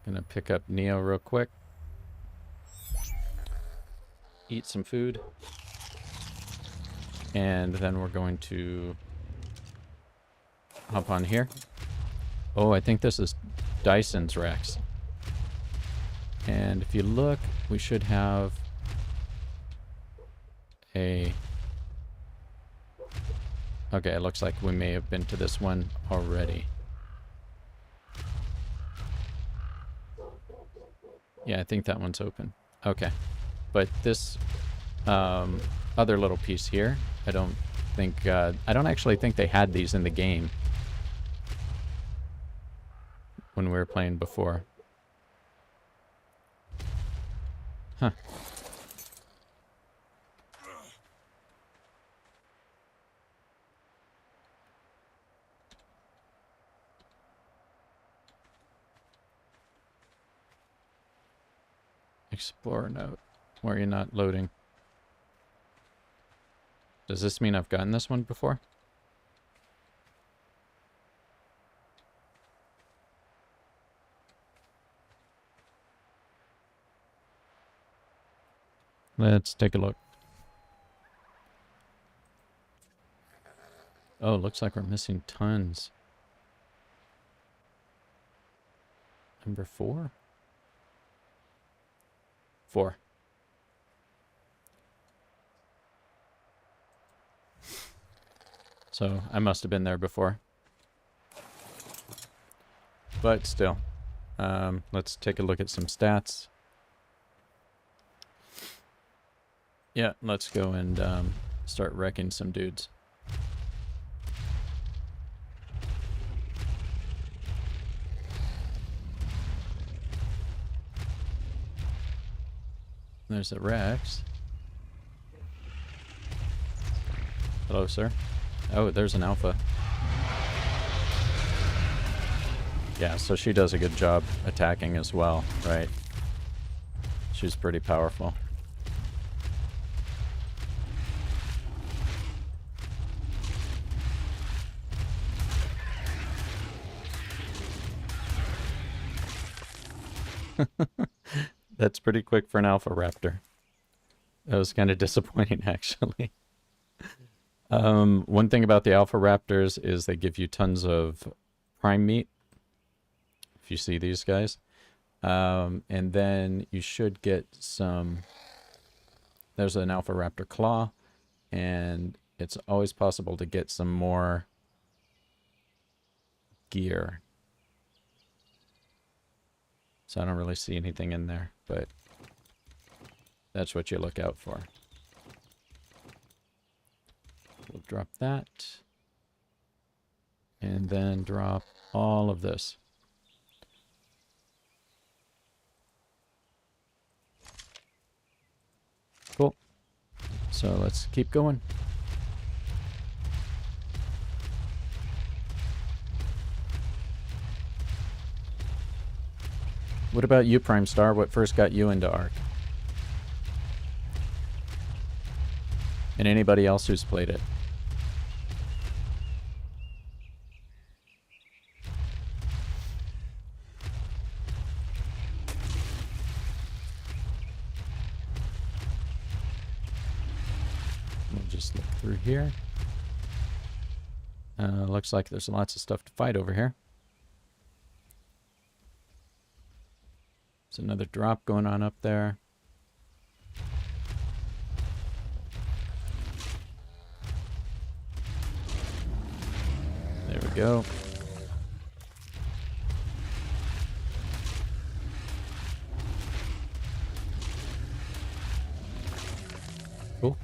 Gonna pick up Neo real quick. Eat some food. And then we're going to hop on here. Oh, I think this is Dyson's Rex. And if you look, we should have a... Okay, it looks like we may have been to this one already. Yeah, I think that one's open. Okay. But this other little piece here, I don't actually think they had these in the game when we were playing before. Huh. Explore note. Why are you not loading? Does this mean I've gotten this one before? Let's take a look. Oh, looks like we're missing tons. Number 4? 4. So I must have been there before. But still, let's take a look at some stats. Yeah, let's go and start wrecking some dudes. There's a Rex. Hello, sir. Oh, there's an alpha. Yeah, so she does a good job attacking as well, right? She's pretty powerful. That's pretty quick for an alpha raptor. That was kind of disappointing, actually. One thing about the alpha raptors is they give you tons of prime meat. If you see these guys. And then you should get some... There's an alpha raptor claw. And it's always possible to get some more gear. So I don't really see anything in there, but that's what you look out for. We'll drop that. And then drop all of this. Cool. So let's keep going. What about you, Prime Star? What first got you into ARK? And anybody else who's played it? We'll just look through here. Looks like there's lots of stuff to fight over here. There's another drop going on up there. There we go. Cool.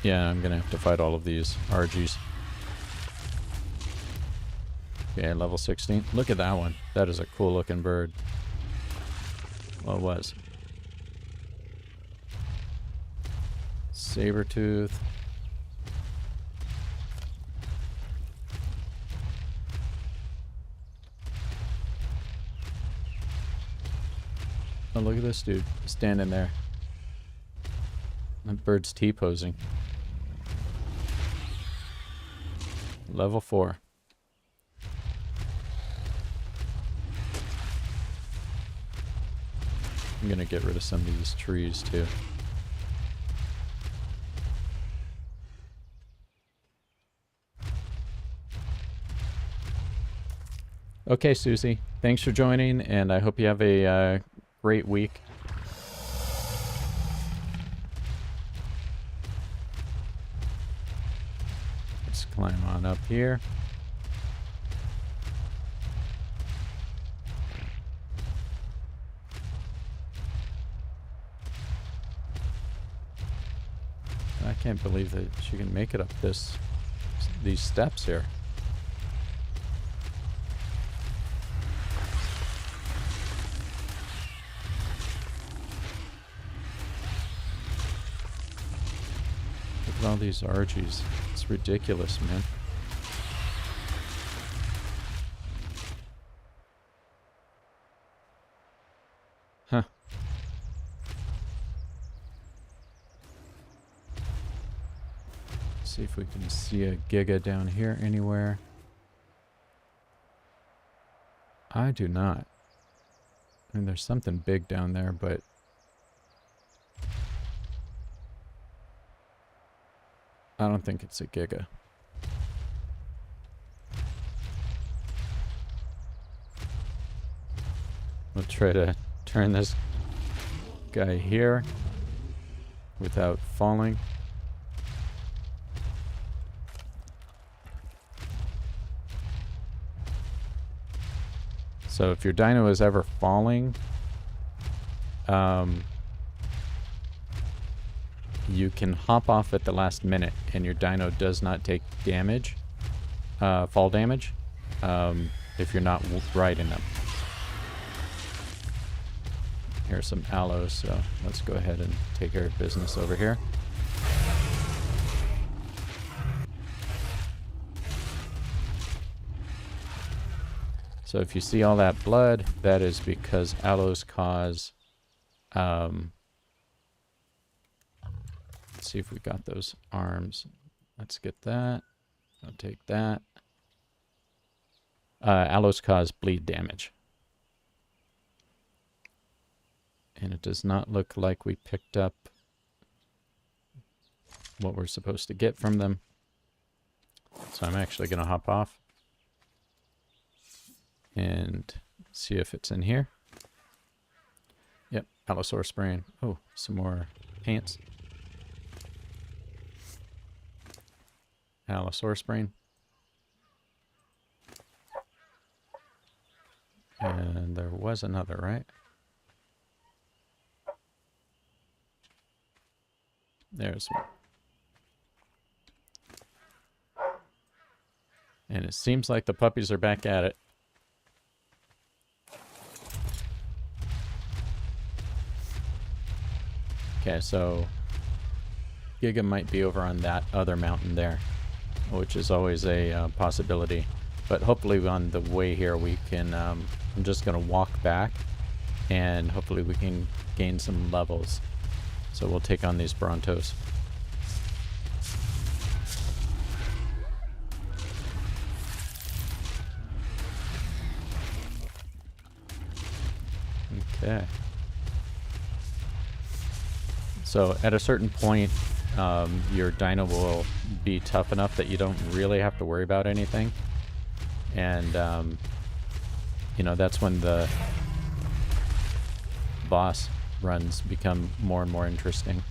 Yeah, I'm gonna have to fight all of these RGs. Okay, level 16. Look at that one. That is a cool looking bird. Well, it was. Sabertooth. Oh, look at this dude standing there. That bird's T-posing. Level 4. I'm gonna get rid of some of these trees too. Okay, Susie. Thanks for joining, and I hope you have a great week. Let's climb on up here. I can't believe that she can make it up these steps here. Look at all these RGs. It's ridiculous, man. Huh. See if we can see a giga down here anywhere. I do not. I mean, there's something big down there, but I don't think it's a giga. We'll try to turn this guy here without falling. So if your dino is ever falling, you can hop off at the last minute and your dino does not take damage, fall damage, if you're not riding them. Here's some aloes, so let's go ahead and take care of business over here. So if you see all that blood, that is because aloes cause, let's see if we got those arms. Let's get that. I'll take that. Aloes cause bleed damage. And it does not look like we picked up what we're supposed to get from them. So I'm actually going to hop off and see if it's in here. Yep, Allosaurus brain. Oh, some more pants. Allosaurus brain. And there was another, right? There's one. And it seems like the puppies are back at it. Okay, so Giga might be over on that other mountain there, which is always a possibility. But hopefully on the way here we can, I'm just going to walk back, and hopefully we can gain some levels. So we'll take on these Brontos. Okay. So at a certain point, your dino will be tough enough that you don't really have to worry about anything. And, you know, that's when the boss runs become more and more interesting.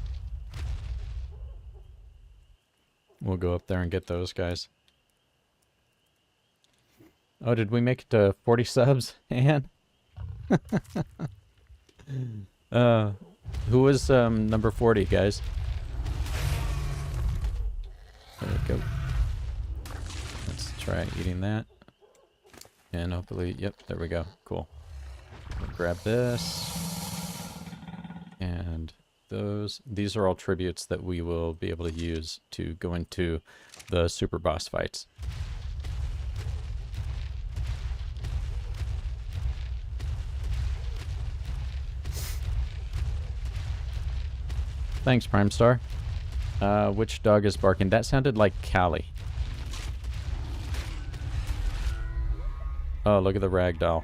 We'll go up there and get those guys. Oh, did we make it to 40 subs, Ann? Who was number 40, guys? There we go. Let's try eating that. And hopefully, yep, there we go. Cool. We'll grab this. And those. These are all tributes that we will be able to use to go into the super boss fights. Thanks, Prime Star. Which dog is barking? That sounded like Callie. Oh, look at the ragdoll.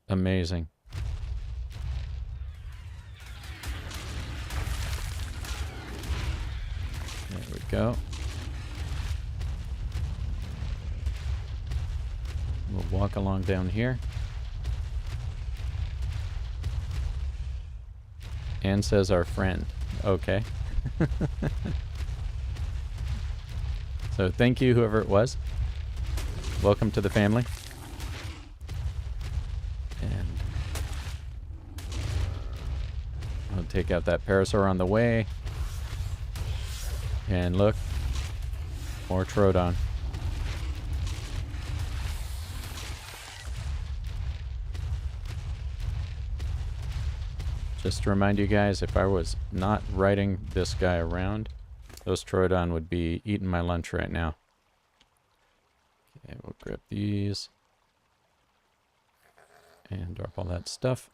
Amazing. There we go. We'll walk along down here. Ann says our friend. Okay. So thank you, whoever it was. Welcome to the family. And I'll take out that parasaur on the way. And look, more Troodon. Just to remind you guys, if I was not riding this guy around, those Troodon would be eating my lunch right now. Okay, we'll grab these. And drop all that stuff.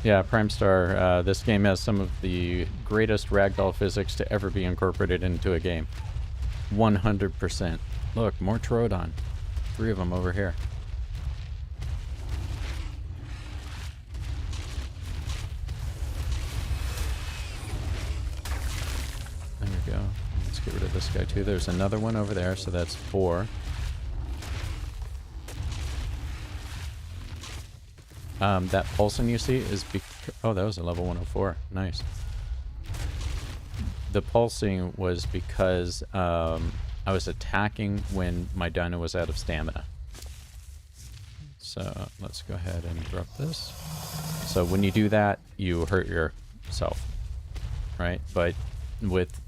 Yeah, Prime Star, this game has some of the greatest ragdoll physics to ever be incorporated into a game. 100%. Look, more Troodon. 3 of them over here. There we go. Let's get rid of this guy too. There's another one over there, so that's 4. That pulsing you see is oh, that was a level 104. Nice. The pulsing was because I was attacking when my dino was out of stamina. So let's go ahead and drop this. So when you do that, you hurt yourself, right? But with...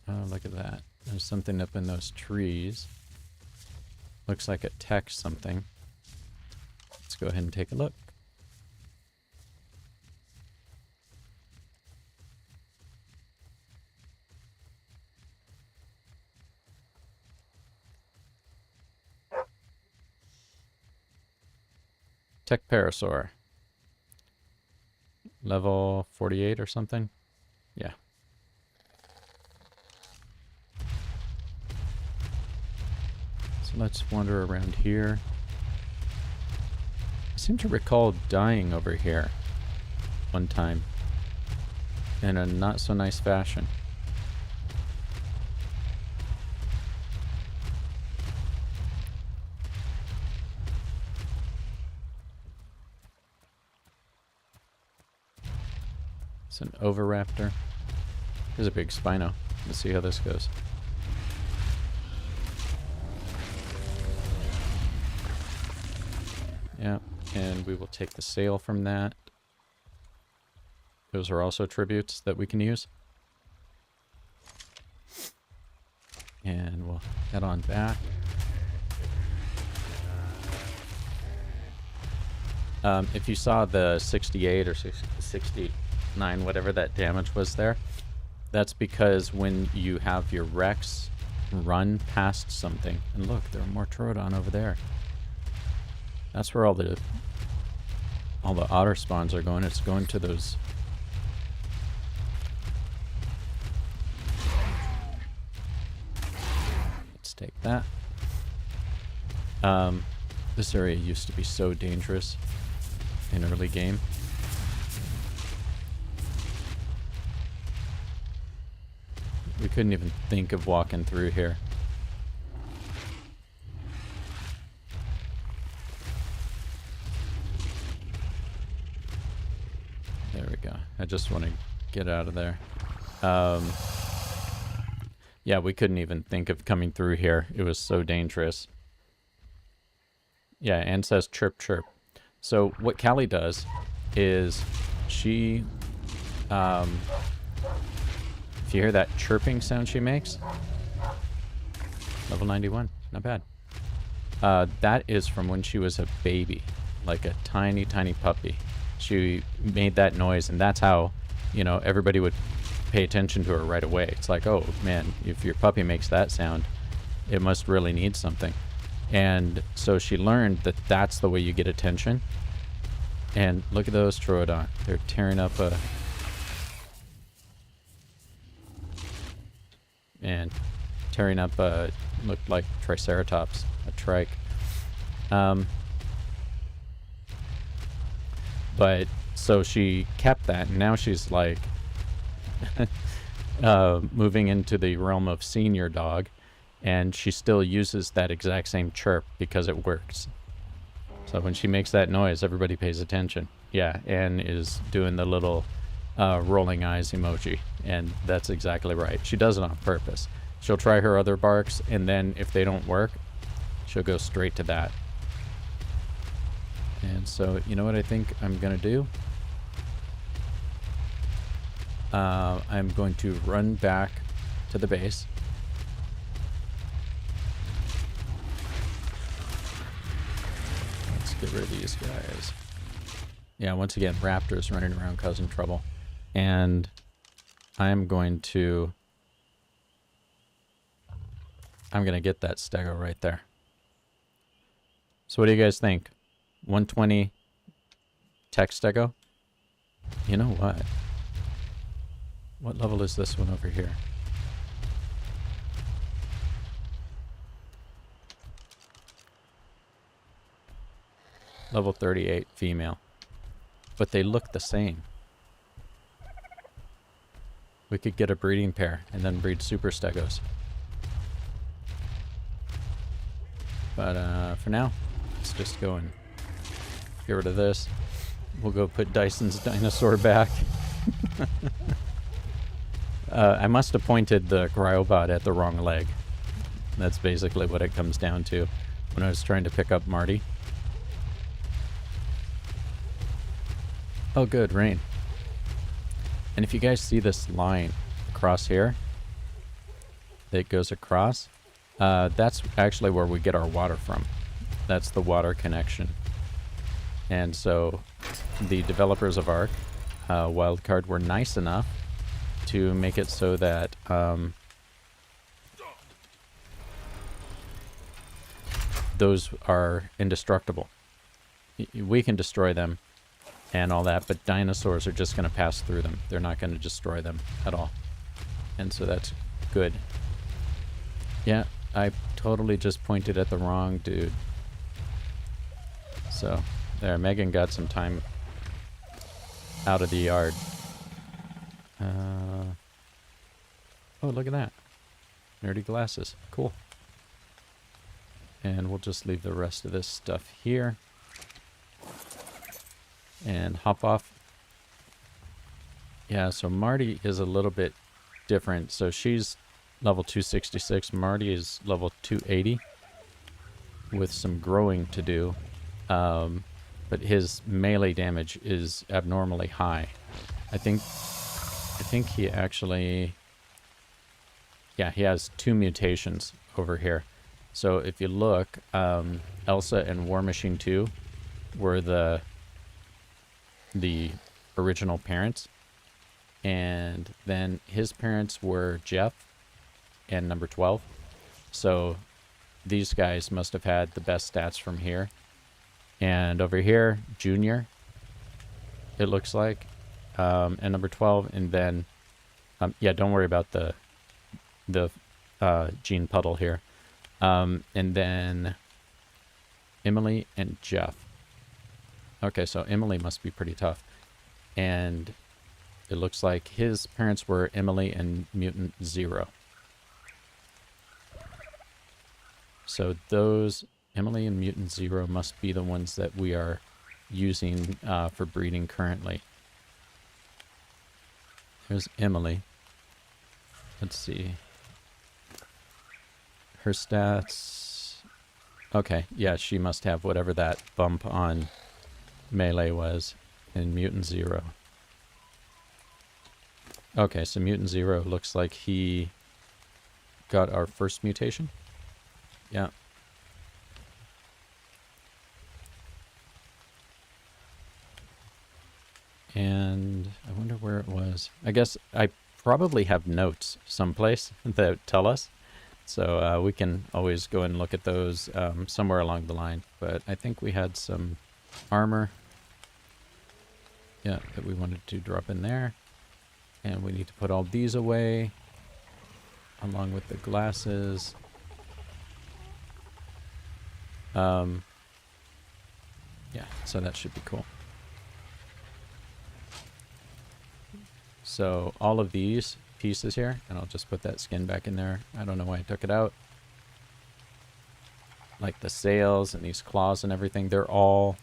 oh, look at that. There's something up in those trees. Looks like it techs something. Let's go ahead and take a look. Tech Parasaur. Level 48 or something? Yeah. So let's wander around here. I seem to recall dying over here one time in a not so nice fashion. It's an Oviraptor. There's a big Spino. Let's see how this goes. Yeah, and we will take the sail from that. Those are also tributes that we can use. And we'll head on back. If you saw the 68 or 69, whatever that damage was there, that's because when you have your Rex run past something, and look, there are more Troodon over there. That's where all the otter spawns are going. It's going to those. Let's take that. This area used to be so dangerous in early game. We couldn't even think of walking through here. There we go. I just want to get out of there. Yeah, we couldn't even think of coming through here. It was so dangerous. Yeah, and says chirp chirp. So what Callie does is she, if you hear that chirping sound she makes, level 91, not bad. That is from when she was a baby, like a tiny, tiny puppy. She made that noise, and that's how, you know, everybody would pay attention to her right away. It's like, oh man, if your puppy makes that sound, it must really need something. And so she learned that that's the way you get attention. And look at those Troodon. They're tearing up a... And tearing up a... Looked like Triceratops. A trike. But, so she kept that, and now she's like... moving into the realm of senior dog. And she still uses that exact same chirp because it works. So when she makes that noise, everybody pays attention. Yeah, Anne is doing the little rolling eyes emoji. And that's exactly right. She does it on purpose. She'll try her other barks, and then if they don't work, she'll go straight to that. And so, you know what I think I'm going to do? I'm going to run back to the base. Get rid of these guys. Yeah, once again, raptors running around causing trouble. And I'm going to get that stego right there. So what do you guys think? 120 tech stego? You know what? What level is this one over here? Level 38 female. But they look the same. We could get a breeding pair and then breed super stegos. But for now, let's just go and get rid of this. We'll go put Dyson's dinosaur back. I must have pointed the cryobot at the wrong leg. That's basically what it comes down to when I was trying to pick up Marty. Oh good, rain. And if you guys see this line across here that goes across, that's actually where we get our water from. That's the water connection. And so the developers of ARK, Wildcard, were nice enough to make it so that those are indestructible. We can destroy them and all that, but dinosaurs are just going to pass through them. They're not going to destroy them at all. And so that's good. Yeah, I totally just pointed at the wrong dude. So, there, Megan got some time out of the yard. Oh, look at that. Nerdy glasses. Cool. And we'll just leave the rest of this stuff here. And hop off. Yeah, so Marty is a little bit different. So she's level 266. Marty is level 280 with some growing to do. But his melee damage is abnormally high. I think he actually... Yeah, he has 2 mutations over here. So if you look, Elsa and War Machine 2 were the original parents. And then his parents were Jeff and number 12. So these guys must have had the best stats from here. And over here, Junior, it looks like, and number 12. And then, yeah, don't worry about the Gene Puddle here. And then Emily and Jeff. Okay, so Emily must be pretty tough. And it looks like his parents were Emily and Mutant Zero. So those, Emily and Mutant Zero, must be the ones that we are using for breeding currently. Here's Emily. Let's see. Her stats... Okay, yeah, she must have whatever that bump on melee was in Mutant Zero. Okay, so Mutant Zero looks like he got our first mutation. Yeah. And I wonder where it was. I guess I probably have notes someplace that tell us. So we can always go and look at those somewhere along the line. But I think we had some armor. Yeah, that we wanted to drop in there. And we need to put all these away, along with the glasses. Yeah, so that should be cool. So all of these pieces here, and I'll just put that skin back in there. I don't know why I took it out. Like the sails and these claws and everything, they're all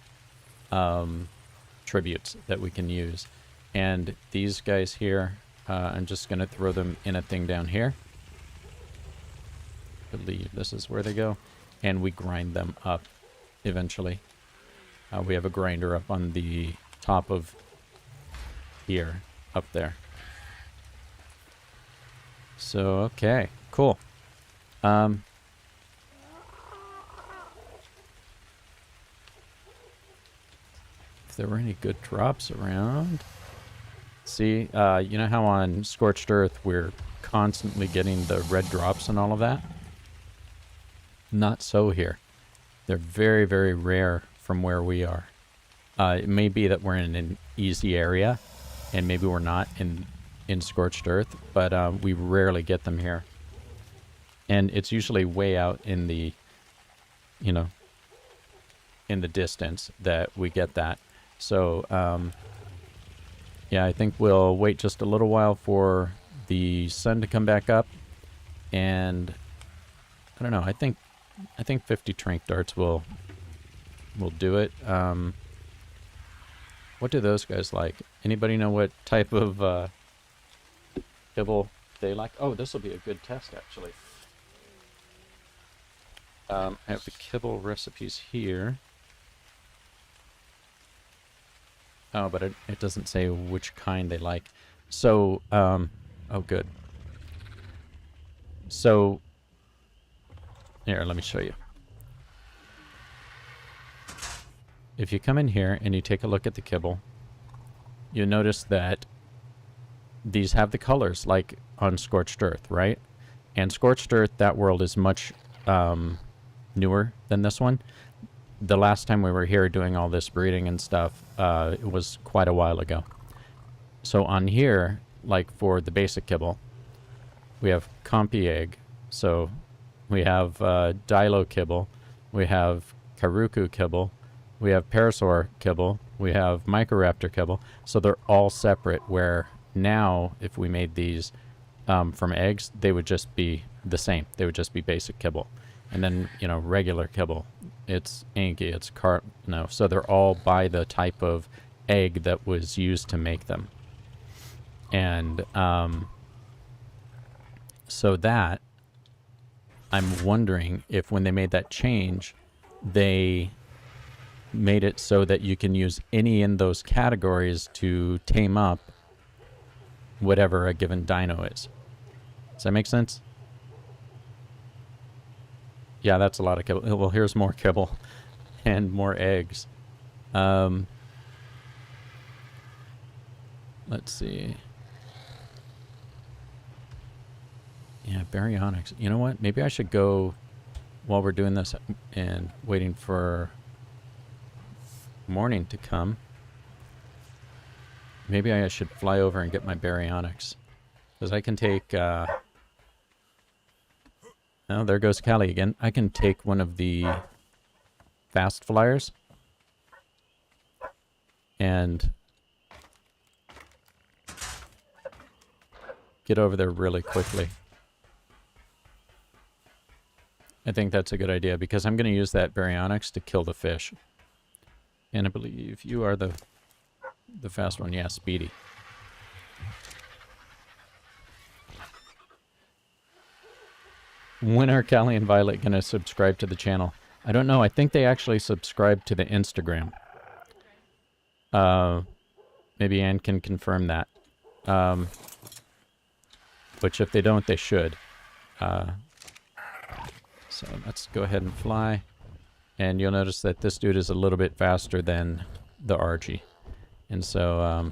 tributes that we can use. And these guys here, I'm just going to throw them in a thing down here. I believe this is where they go. And we grind them up eventually. We have a grinder up on the top of here, up there. So, okay, cool. If there were any good drops around... See, you know how on Scorched Earth we're constantly getting the red drops and all of that? Not so here. They're very, very rare from where we are. It may be that we're in an easy area, and maybe we're not in Scorched Earth, but we rarely get them here. And it's usually way out in the, you know, in the distance that we get that. So, yeah, I think we'll wait just a little while for the sun to come back up, and I don't know. I think 50 trank darts will do it. What do those guys like? Anybody know what type of kibble they like? Oh, this will be a good test actually. I have the kibble recipes here. Oh, but it doesn't say which kind they like. So, oh, good. So, here, let me show you. If you come in here and you take a look at the kibble, you notice that these have the colors like on Scorched Earth, right? And Scorched Earth, that world is much newer than this one. The last time we were here doing all this breeding and stuff, it was quite a while ago. So on here, like for the basic kibble, we have Compy egg. So we have Dilo kibble. We have Karuku kibble. We have Parasaur kibble. We have Microraptor kibble. So they're all separate, where now if we made these from eggs, they would just be the same. They would just be basic kibble. And then, you know, regular kibble. It's inky, it's so they're all by the type of egg that was used to make them. And so that, I'm wondering if when they made that change, they made it so that you can use any in those categories to tame up whatever a given dino is. Does that make sense? Yeah, that's a lot of kibble. Well, here's more kibble and more eggs. Let's see. Yeah, baryonyx. You know what? Maybe I should go while we're doing this and waiting for morning to come. Maybe I should fly over and get my baryonyx. Because I can take... oh, there goes Callie again. I can take one of the fast flyers and get over there really quickly. I think that's a good idea because I'm going to use that baryonyx to kill the fish. And I believe you are the fast one. Yeah, Speedy. When are Callie and Violet going to subscribe to the channel? I don't know. I think they actually subscribe to the Instagram. Maybe Anne can confirm that. Which if they don't, they should. So let's go ahead and fly. And you'll notice that this dude is a little bit faster than the Archie. And so,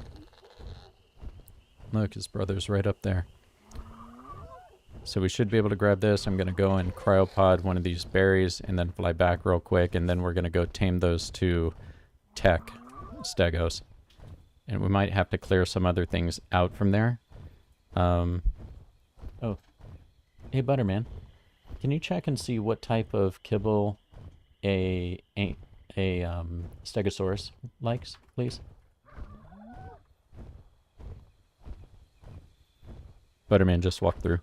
look, his brother's right up there. So we should be able to grab this. I'm going to go and cryopod one of these berries and then fly back real quick. And then we're going to go tame those two tech Stegos. And we might have to clear some other things out from there. Oh. Hey, Butterman. Can you check and see what type of kibble a Stegosaurus likes, please? Butterman just walked through.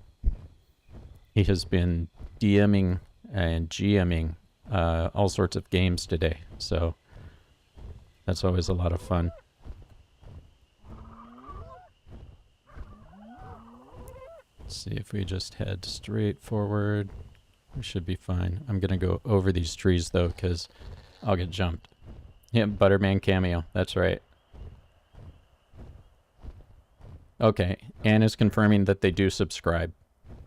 He has been DMing and GMing all sorts of games today, so that's always a lot of fun. Let's see if we just head straight forward. We should be fine. I'm going to go over these trees, though, because I'll get jumped. Yeah, Butterman cameo. That's right. Okay, Anne is confirming that they do subscribe.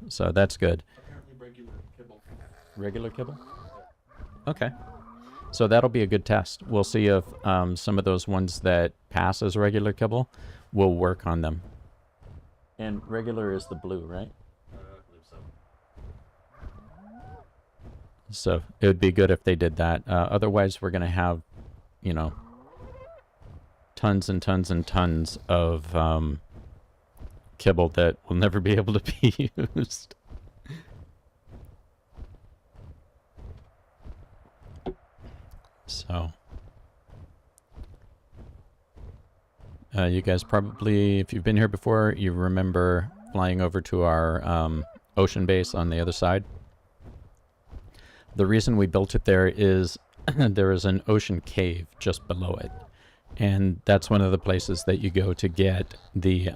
So that's good. Apparently regular kibble. Regular kibble? Okay. So that'll be a good test. We'll see if some of those ones that pass as regular kibble will work on them. And regular is the blue, right? I believe so. So it would be good if they did that. Otherwise, we're going to have, you know, tons and tons and tons of kibble that will never be able to be used. So, you guys probably, if you've been here before, you remember flying over to our ocean base on the other side. The reason we built it there is there is an ocean cave just below it. And that's one of the places that you go to get the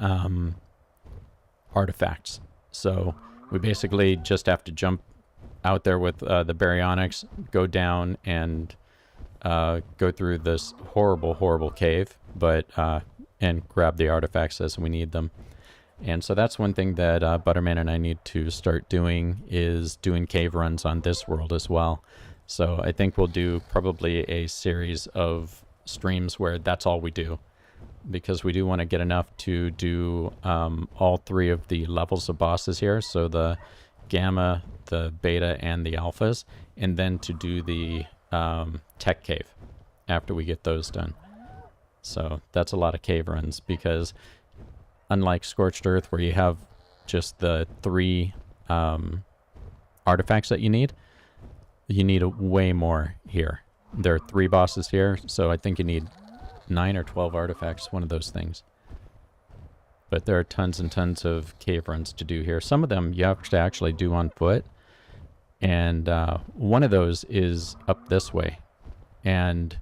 artifacts. So we basically just have to jump out there with the baryonyx, go down and go through this horrible, horrible cave, but and grab the artifacts as we need them. And so that's one thing that Butterman and I need to start doing, is doing cave runs on this world as well. So I think we'll do probably a series of streams where that's all we do, because we do want to get enough to do all three of the levels of bosses here. So the Gamma, the Beta, and the Alphas, and then to do the Tech Cave after we get those done. So that's a lot of cave runs, because unlike Scorched Earth, where you have just the three artifacts that you need way more here. There are 3 bosses here, so I think you need 9 or 12 artifacts, one of those things. But there are tons and tons of cave runs to do here. Some of them you have to actually do on foot, and one of those is up this way. And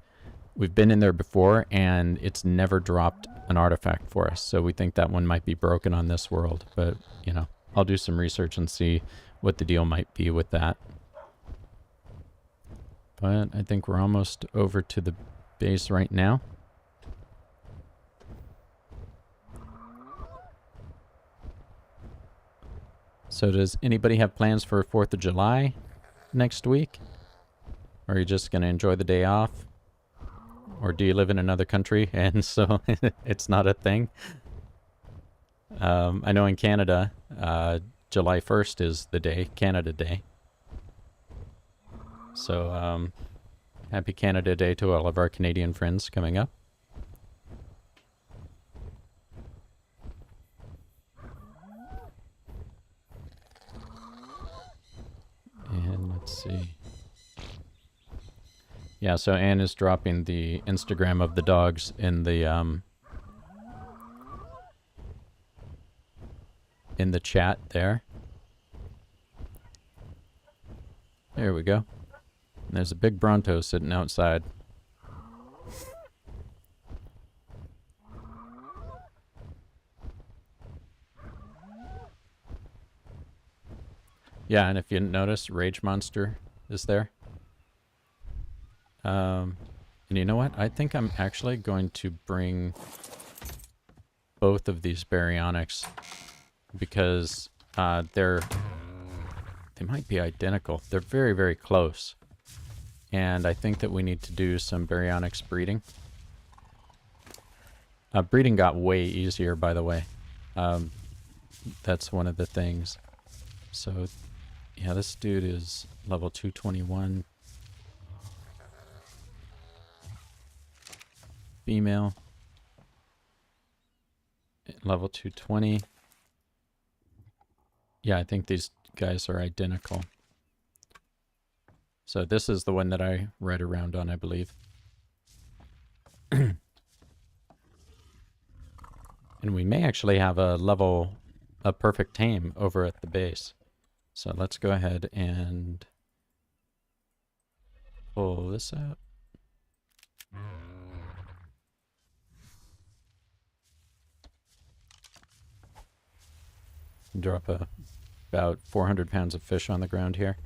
we've been in there before, and it's never dropped an artifact for us. So we think that one might be broken on this world, but you know, I'll do some research and see what the deal might be with that. But I think we're almost over to the base right now. So does anybody have plans for 4th of July next week? Or are you just going to enjoy the day off? Or do you live in another country and so it's not a thing? I know in Canada, July 1st is the day, Canada Day. So happy Canada Day to all of our Canadian friends coming up. And let's see. Yeah, so Anne is dropping the Instagram of the dogs in the chat there. There we go. And there's a big Bronto sitting outside. Yeah, and if you notice, Rage Monster is there. And you know what? I think I'm actually going to bring both of these baryonyx because they might be identical. They're very, very close. And I think that we need to do some baryonyx breeding. Breeding got way easier, by the way. That's one of the things. So, yeah, this dude is level 221. Female. Level 220. Yeah, I think these guys are identical. So this is the one that I ride around on, I believe. And we may actually have a perfect tame over at the base. So let's go ahead and pull this out. Drop about 400 pounds of fish on the ground here.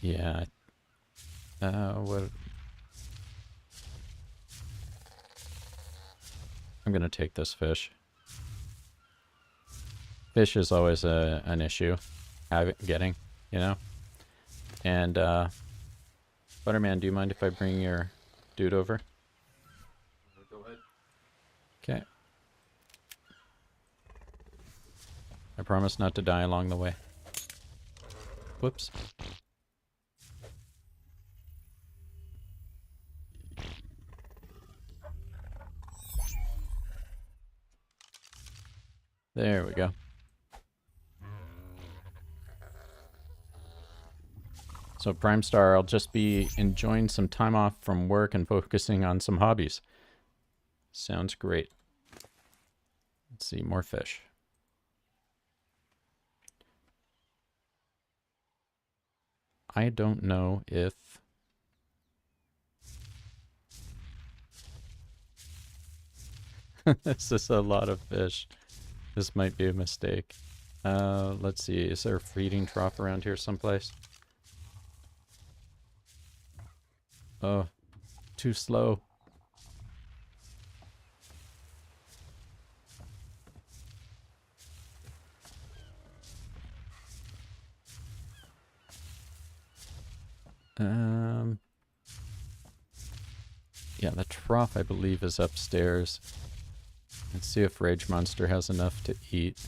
Yeah. What? I'm gonna take this fish. Fish is always an issue, getting, you know. And Butterman, do you mind if I bring your dude over? Go ahead. Okay. I promise not to die along the way. Whoops. There we go. So Prime Star, I'll just be enjoying some time off from work and focusing on some hobbies. Sounds great. Let's see, more fish. I don't know if... This is a lot of fish. This might be a mistake. Let's see, is there a feeding trough around here someplace? Oh, too slow. Yeah, the trough, I believe, is upstairs. Let's see if Rage Monster has enough to eat.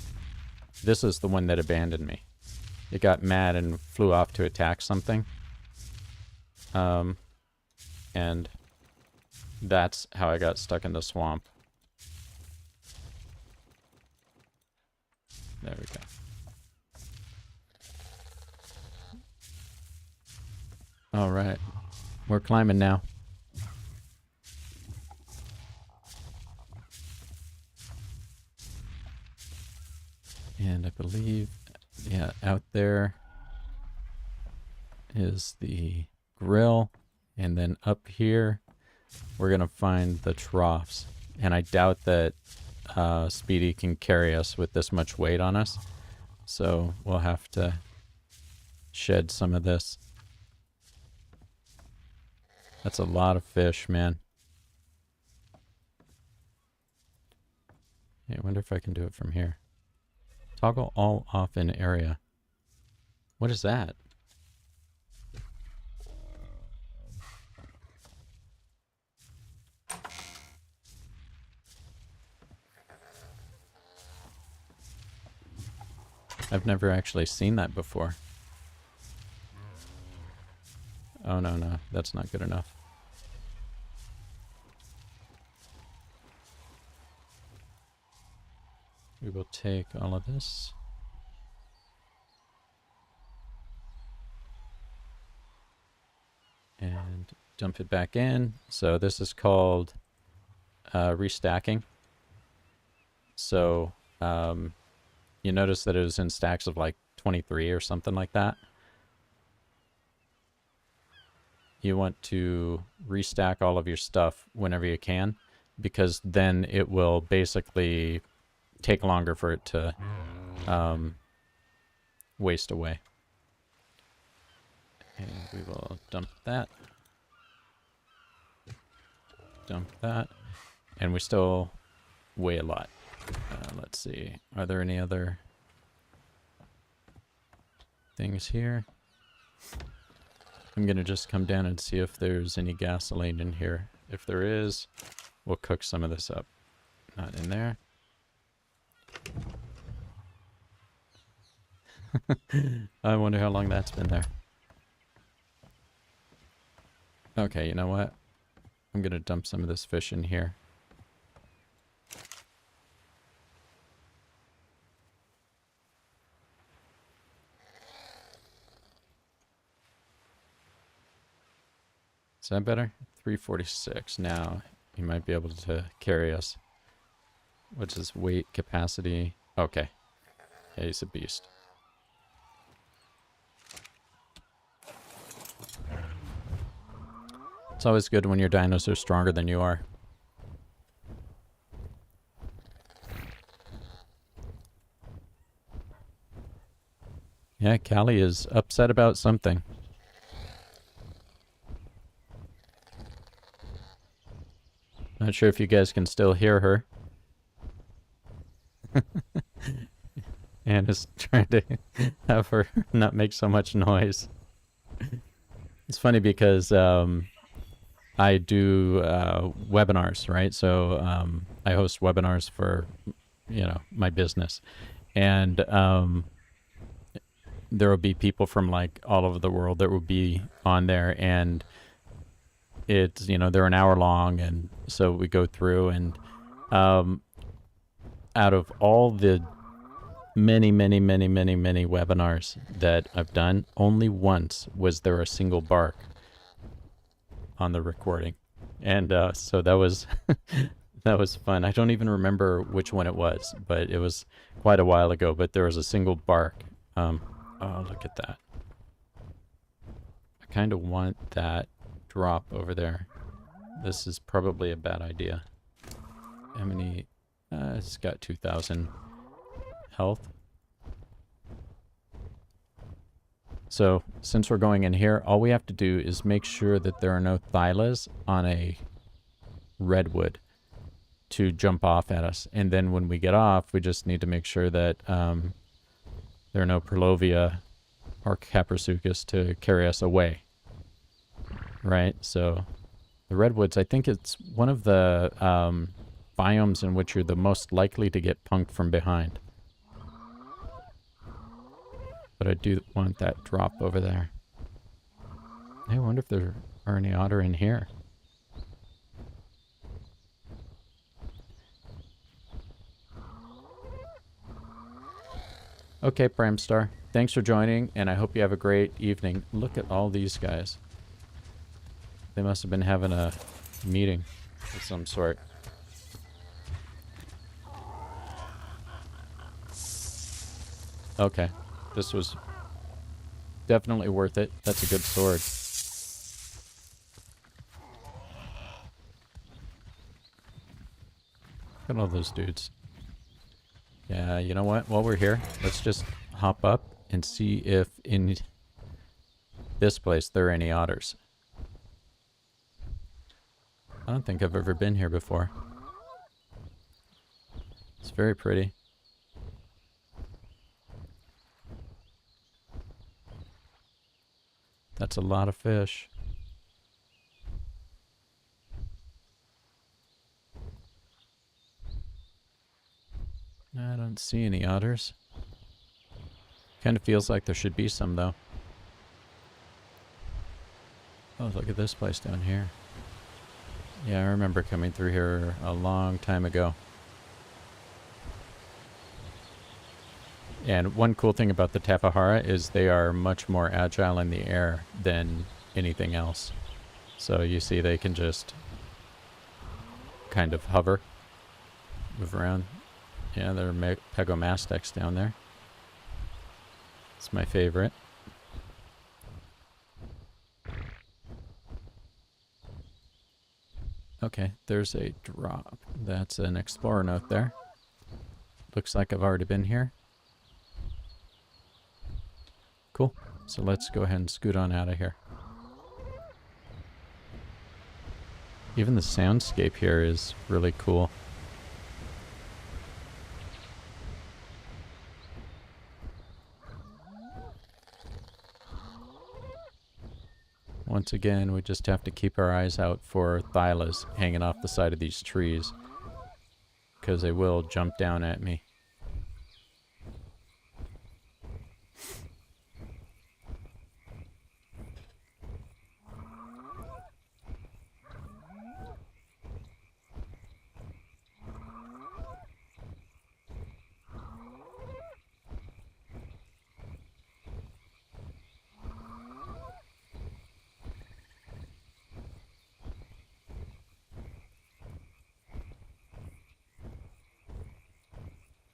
This is the one that abandoned me. It got mad and flew off to attack something. And that's how I got stuck in the swamp. There we go. All right. We're climbing now. And I believe, yeah, out there is the grill. And then up here, we're going to find the troughs. And I doubt that Speedy can carry us with this much weight on us. So we'll have to shed some of this. That's a lot of fish, man. Hey, I wonder if I can do it from here. Toggle all off in area. What is that? I've never actually seen that before. Oh, no, no. That's not good enough. We will take all of this. And dump it back in. So this is called restacking. So you notice that it was in stacks of like 23 or something like that. You want to restack all of your stuff whenever you can, because then it will basically take longer for it to waste away. And we will dump that. Dump that. And we still weigh a lot. Let's see. Are there any other things here? I'm going to just come down and see if there's any gasoline in here. If there is, we'll cook some of this up. Not in there. I wonder how long that's been there. Okay, you know what? I'm going to dump some of this fish in here. Is that better? 346. Now he might be able to carry us. What's his weight capacity? Okay. Yeah, he's a beast. It's always good when your dinos are stronger than you are. Yeah, Callie is upset about something. Not sure if you guys can still hear her. And is trying to have her not make so much noise. It's funny because I do webinars, right? So I host webinars for, you know, my business. And there will be people from like all over the world that will be on there, and it's, you know, they're an hour long, and so we go through, and out of all the many webinars that I've done, only once was there a single bark on the recording. And so that was that was fun. I don't even remember which one it was, but it was quite a while ago, but there was a single bark. Oh, look at that. I kind of want that drop over there. This is probably a bad idea. How many? It's got 2,000 health. So since we're going in here, all we have to do is make sure that there are no thylas on a redwood to jump off at us. And then when we get off, we just need to make sure that there are no Prolovia or Caprasuchus to carry us away. Right? So the redwoods, I think it's one of the biomes in which you're the most likely to get punked from behind. But I do want that drop over there. I wonder if there are any otter in here. Okay, Prime Star. Thanks for joining, and I hope you have a great evening. Look at all these guys. They must have been having a meeting of some sort. Okay. This was definitely worth it. That's a good sword. Look at all those dudes. Yeah, you know what? While we're here, let's just hop up and see if in this place there are any otters. I don't think I've ever been here before. It's very pretty. That's a lot of fish. I don't see any otters. Kind of feels like there should be some though. Oh, look at this place down here. Yeah, I remember coming through here a long time ago. And one cool thing about the Tapahara is they are much more agile in the air than anything else. So you see they can just kind of hover, move around. Yeah, there are Pegomastex down there. It's my favorite. Okay, there's a drop. That's an explorer note there. Looks like I've already been here. Cool. So let's go ahead and scoot on out of here. Even the soundscape here is really cool. Once again, we just have to keep our eyes out for thylas hanging off the side of these trees, because they will jump down at me.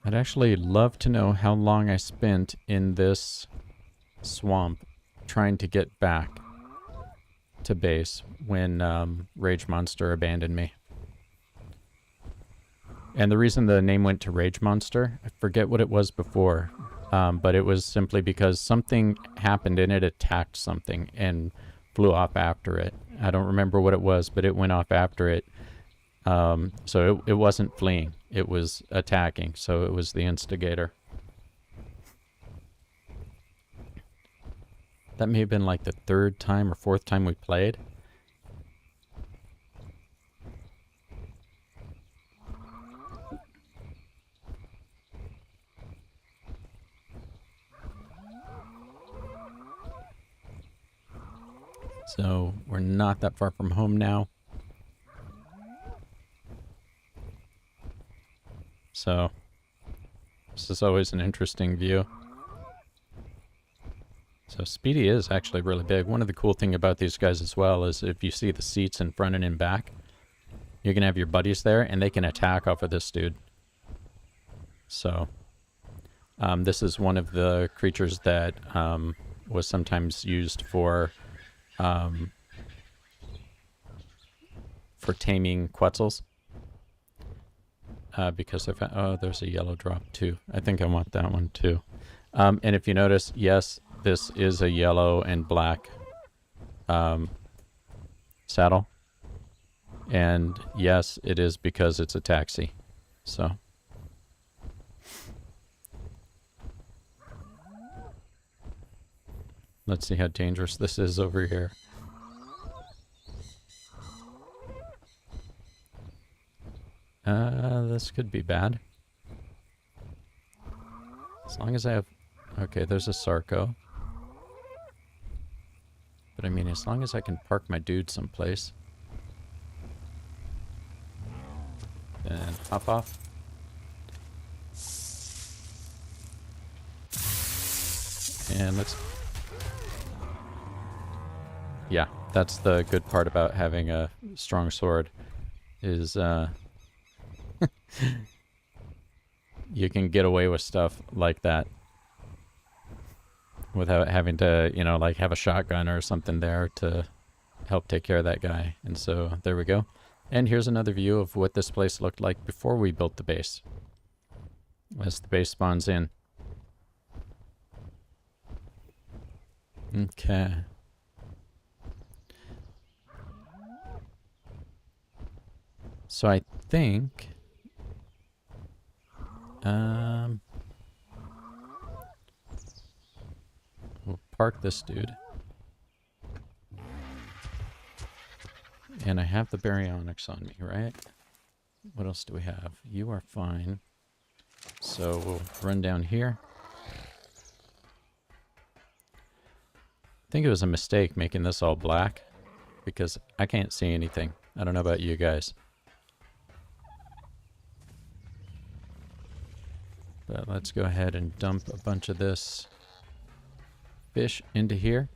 I'd actually love to know how long I spent in this swamp trying to get back to base when Rage Monster abandoned me. And the reason the name went to Rage Monster, I forget what it was before, but it was simply because something happened and it attacked something and flew off after it. I don't remember what it was, but it went off after it. So it wasn't fleeing, it was attacking, so it was the instigator. That may have been like the third time or fourth time we played. So we're not that far from home now. So, this is always an interesting view. So Speedy is actually really big. One of the cool thing about these guys as well is if you see the seats in front and in back, you can have your buddies there and they can attack off of this dude. So, this is one of the creatures that was sometimes used for taming Quetzals. Because I found, oh, there's a yellow drop too. I think I want that one too. And if you notice, yes, this is a yellow and black saddle. And yes, it is because it's a taxi. So. Let's see how dangerous this is over here. This could be bad. As long as I have... Okay, there's a Sarco. But I mean, as long as I can park my dude someplace. And hop off. And let's... Yeah, that's the good part about having a strong sword. Is, you can get away with stuff like that without having to, you know, like have a shotgun or something there to help take care of that guy. And so there we go. And here's another view of what this place looked like before we built the base. As the base spawns in. Okay. So I think... we'll park this dude. And I have the baryonyx on me, right? What else do we have? You are fine. So we'll run down here. I think it was a mistake making this all black, because I can't see anything. I don't know about you guys. But let's go ahead and dump a bunch of this fish into here.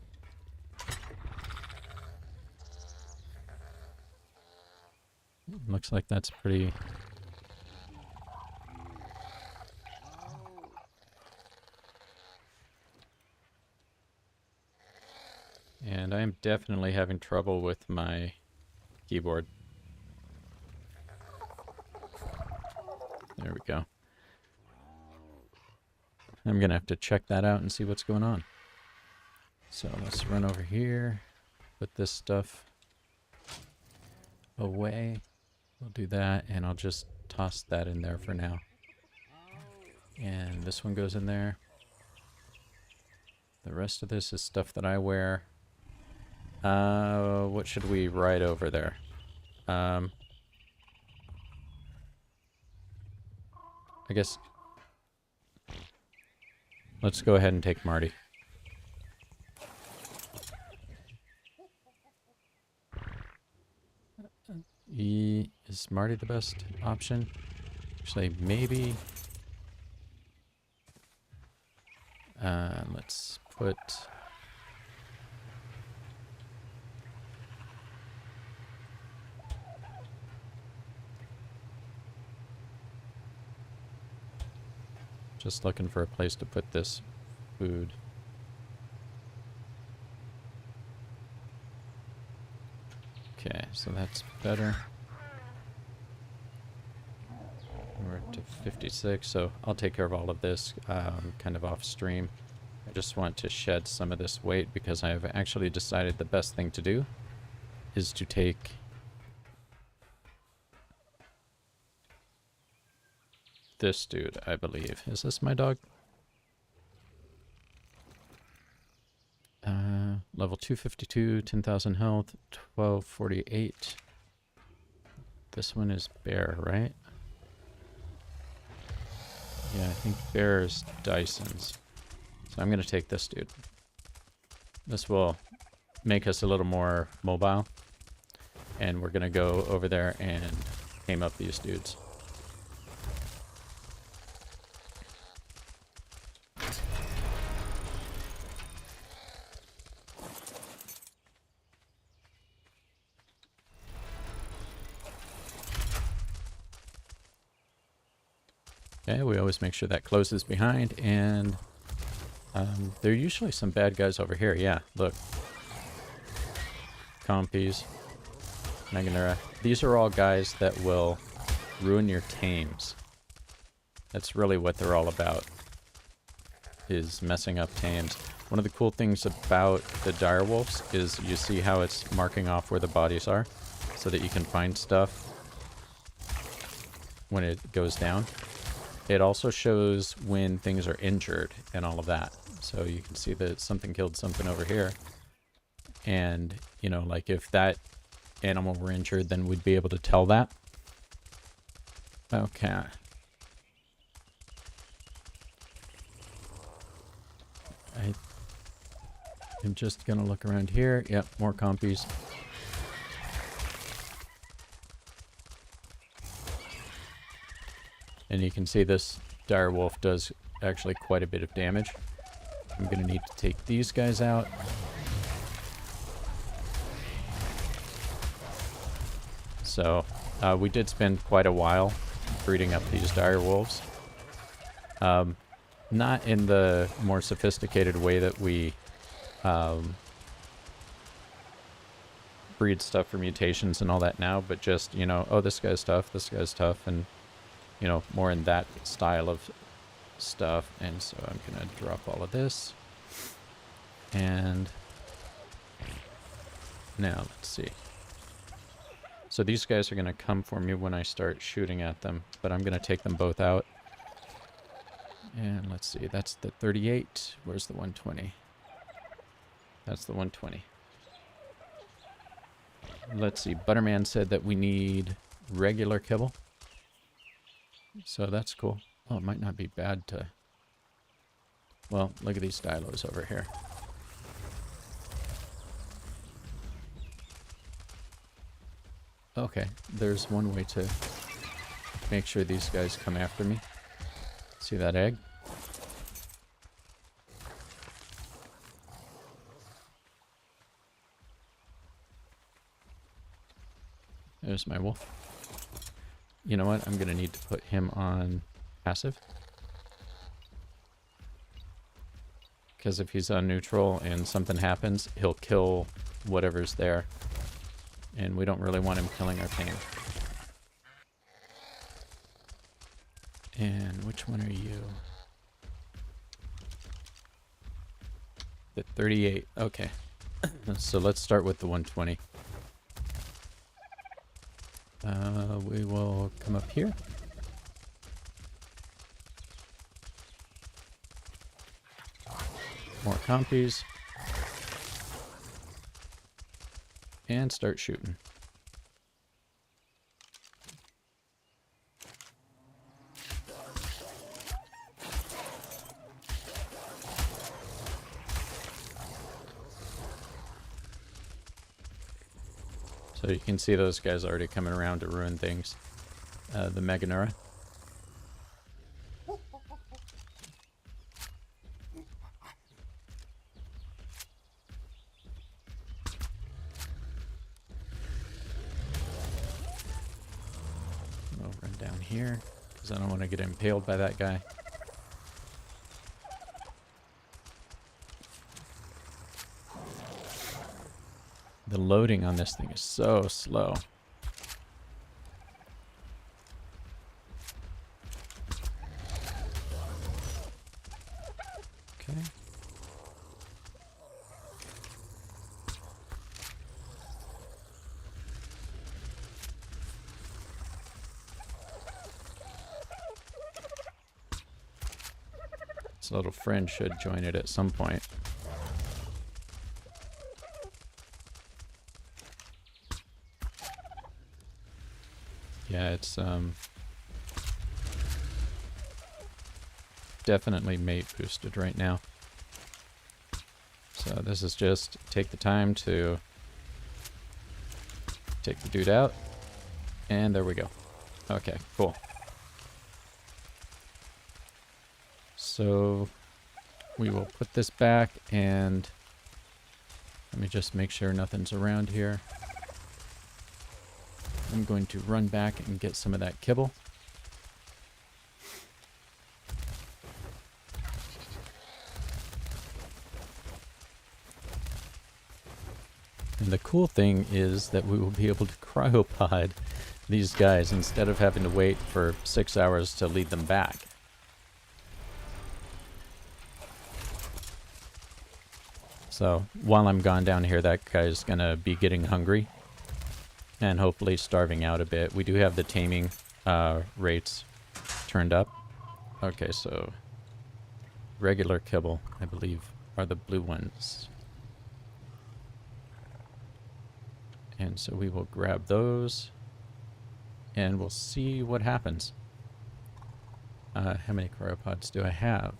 Looks like that's pretty... And I am definitely having trouble with my keyboard. There we go. I'm gonna have to check that out and see what's going on. So let's run over here, put this stuff away. We'll do that, and I'll just toss that in there for now. And this one goes in there. The rest of this is stuff that I wear. What should we write over there? I guess... Let's go ahead and take Marty. Is Marty the best option? Actually, maybe... let's put... Just looking for a place to put this food. Okay, so that's better. We're up to 56, so I'll take care of all of this kind of off stream. I just want to shed some of this weight because I have actually decided the best thing to do is to take this dude, I believe. Is this my dog? Level 252, 10,000 health, 1248. This one is Bear, right? Yeah, I think Bear is Dyson's. So I'm going to take this dude. This will make us a little more mobile. And we're going to go over there and tame up these dudes. Okay, we always make sure that closes behind, and there are usually some bad guys over here. Yeah, look. Compies. Meganera. These are all guys that will ruin your tames. That's really what they're all about, is messing up tames. One of the cool things about the direwolves is you see how it's marking off where the bodies are, so that you can find stuff when it goes down. It also shows when things are injured and all of that. So you can see that something killed something over here. And, you know, like if that animal were injured, then we'd be able to tell that. Okay. I'm just going to look around here. Yep, more compies. And you can see this direwolf does actually quite a bit of damage. I'm going to need to take these guys out. So we did spend quite a while breeding up these direwolves. Not in the more sophisticated way that we breed stuff for mutations and all that now, but just, you know, oh, this guy's tough, and, you know, more in that style of stuff. And so I'm going to drop all of this. And now let's see. So these guys are going to come for me when I start shooting at them, but I'm going to take them both out. And let's see, that's the 38. Where's the 120? That's the 120. Let's see, Butterman said that we need regular kibble. So that's cool. Oh, it might not be bad to... Well, look at these dilos over here. Okay, there's one way to make sure these guys come after me. See that egg? There's my wolf. You know what? I'm going to need to put him on passive. Because if he's on neutral and something happens, he'll kill whatever's there. And we don't really want him killing our tame. And which one are you? The 38. Okay. So let's start with the 120. We will come up here. More compies. And start shooting. So you can see those guys already coming around to ruin things. The Meganura. I'll run down here because I don't want to get impaled by that guy. The loading on this thing is so slow. Okay. This little friend should join it at some point. Yeah, it's definitely mate boosted right now. So this is just take the time to take the dude out. And there we go. Okay, cool. So we will put this back and let me just make sure nothing's around here. I'm going to run back and get some of that kibble. And the cool thing is that we will be able to cryopod these guys instead of having to wait for 6 hours to lead them back. So while I'm gone down here, that guy's going to be getting hungry. And hopefully starving out a bit. We do have the taming rates turned up. Okay, so regular kibble, I believe, are the blue ones. And so we will grab those. And we'll see what happens. How many cryopods do I have?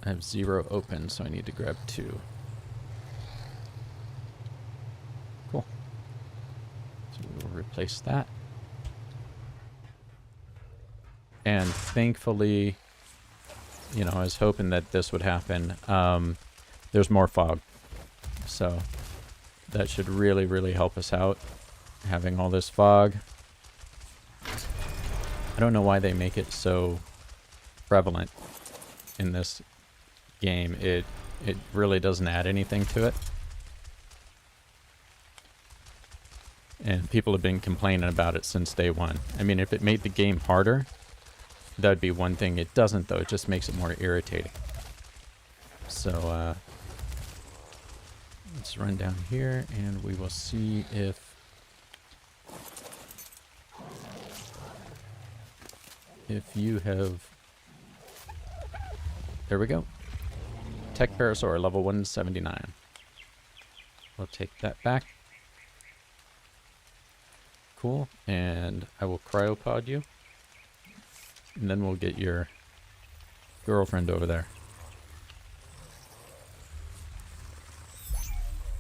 I have 0 open, so I need to grab 2. Replace that. And thankfully, you know, I was hoping that this would happen. There's more fog. So that should really, really help us out, having all this fog. I don't know why they make it so prevalent in this game. It really doesn't add anything to it. And people have been complaining about it since day one. I mean, if it made the game harder, that'd be one thing. It doesn't, though. It just makes it more irritating. So, let's run down here, and we will see if you have... There we go. Tech Parasaur, level 179. We'll take that back. Cool. And I will cryopod you. And then we'll get your girlfriend over there.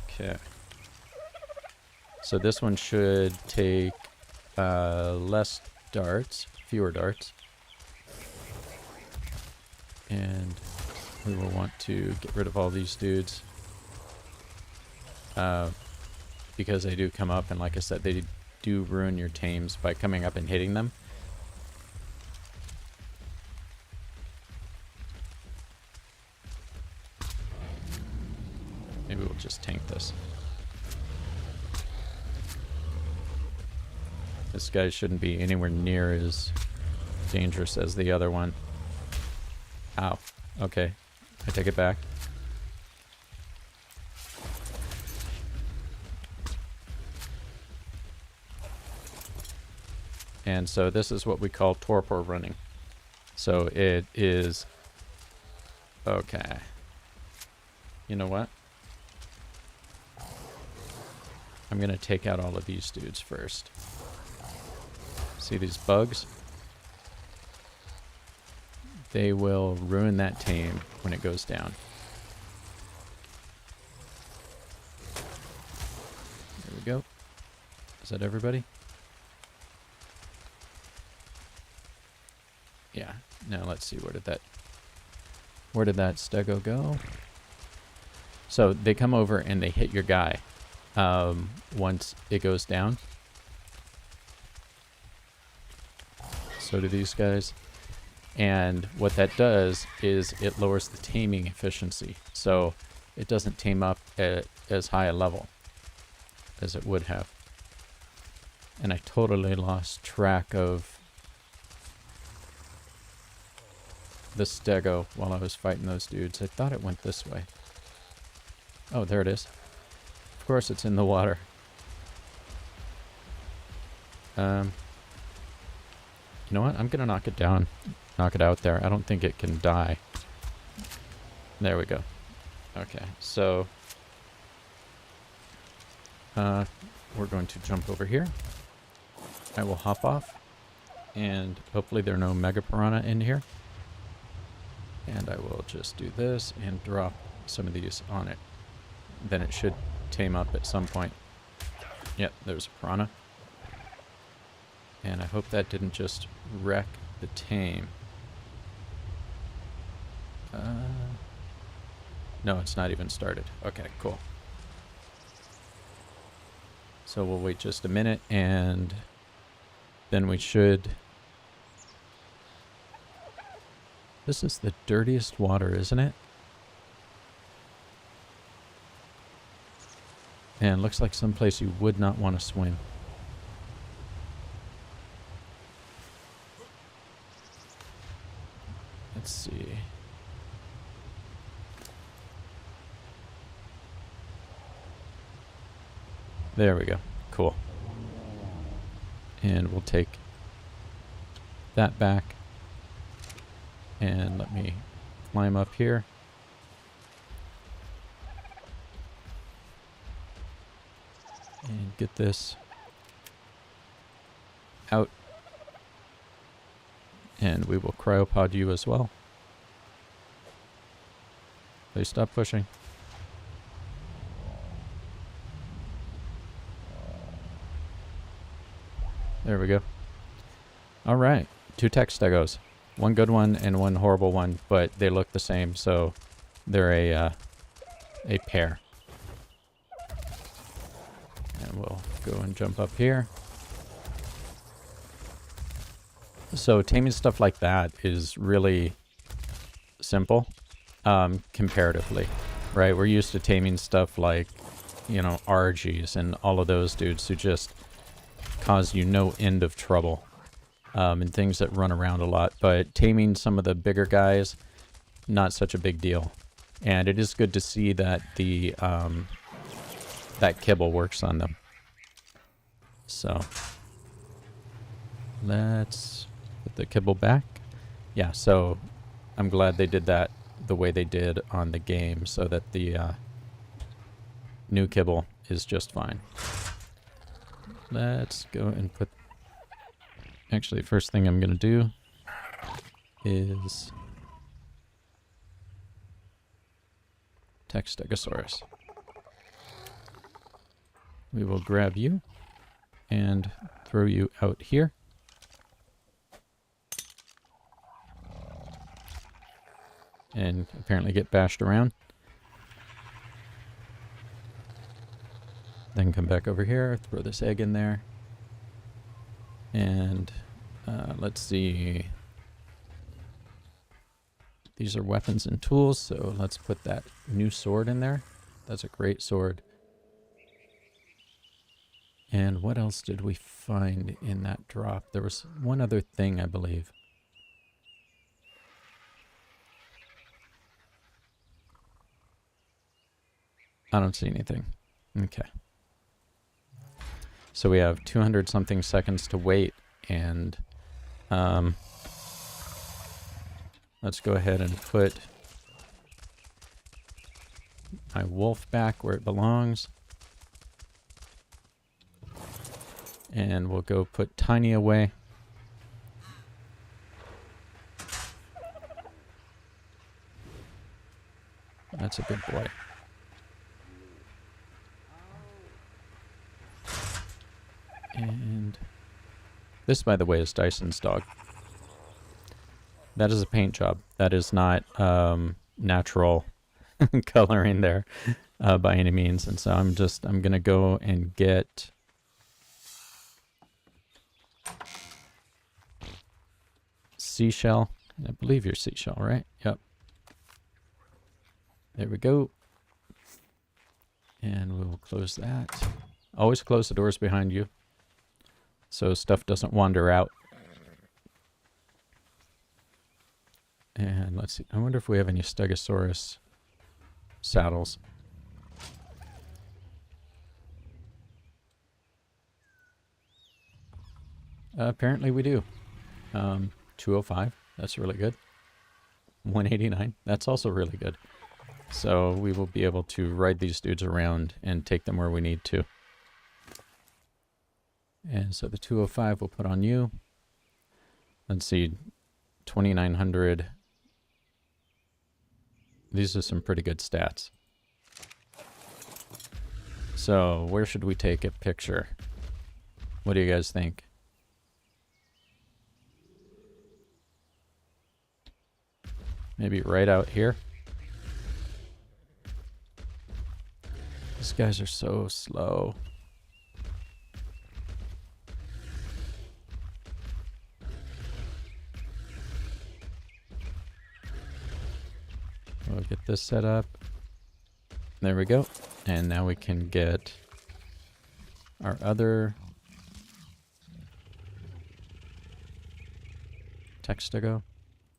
Okay. So this one should take less darts, fewer darts. And we will want to get rid of all these dudes. Because they do come up, and like I said, they do ruin your tames by coming up and hitting them. Maybe we'll just tank this. This guy shouldn't be anywhere near as dangerous as the other one. Ow. Okay. I take it back. And so this is what we call torpor running. So it is... Okay. You know what? I'm going to take out all of these dudes first. See these bugs? They will ruin that tame when it goes down. There we go. Is that everybody? Yeah. Now let's see, where did that stego go? So they come over and they hit your guy once it goes down. So do these guys. And what that does is it lowers the taming efficiency. So it doesn't tame up at as high a level as it would have. And I totally lost track of the stego while I was fighting those dudes. I thought it went this way. Oh, there it is. Of course it's in the water. You know what? I'm gonna knock it down. Knock it out there. I don't think it can die. There we go. Okay, so we're going to jump over here. I will hop off, and hopefully there are no mega piranha in here. And I will just do this and drop some of these on it. Then it should tame up at some point. Yep, there's a piranha. And I hope that didn't just wreck the tame. No, it's not even started. Okay, cool. So we'll wait just a minute, and then we should... This is the dirtiest water, isn't it? And looks like someplace you would not want to swim. Let's see. There we go. Cool. And we'll take that back. And let me climb up here. And get this out. And we will cryopod you as well. Please stop pushing. There we go. All right. 2 tech stegos. One good one and one horrible one, but they look the same, so they're a pair. And we'll go and jump up here. So taming stuff like that is really simple, comparatively. right? We're used to taming stuff like, you know, RGs and all of those dudes who just cause you no end of trouble. And things that run around a lot. But taming some of the bigger guys, not such a big deal. And it is good to see that the that kibble works on them. So let's put the kibble back. Yeah, so I'm glad they did that the way they did on the game, so that the new kibble is just fine. Let's go and put... Actually, first thing I'm going to do is text Stegosaurus. We will grab you and throw you out here. And apparently get bashed around. Then come back over here, throw this egg in there. And let's see. These are weapons and tools, so let's put that new sword in there. That's a great sword. And what else did we find in that drop? There was one other thing, I believe. I don't see anything. Okay. So we have 200 something seconds to wait, and let's go ahead and put my wolf back where it belongs. And we'll go put Tiny away. That's a good boy. And this, by the way, is Dyson's dog. That is a paint job. That is not natural coloring there by any means. And so I'm going to go and get Seashell. I believe you're Seashell, right? Yep. There we go. And we will close that. Always close the doors behind you, so stuff doesn't wander out. And let's see. I wonder if we have any Stegosaurus saddles. Apparently we do. 205. That's really good. 189. That's also really good. So we will be able to ride these dudes around and take them where we need to. And so the 205 we'll put on you. Let's see, 2,900. These are some pretty good stats. So where should we take a picture? What do you guys think? Maybe right out here? These guys are so slow. We'll get this set up. There we go. And now we can get our other text to go.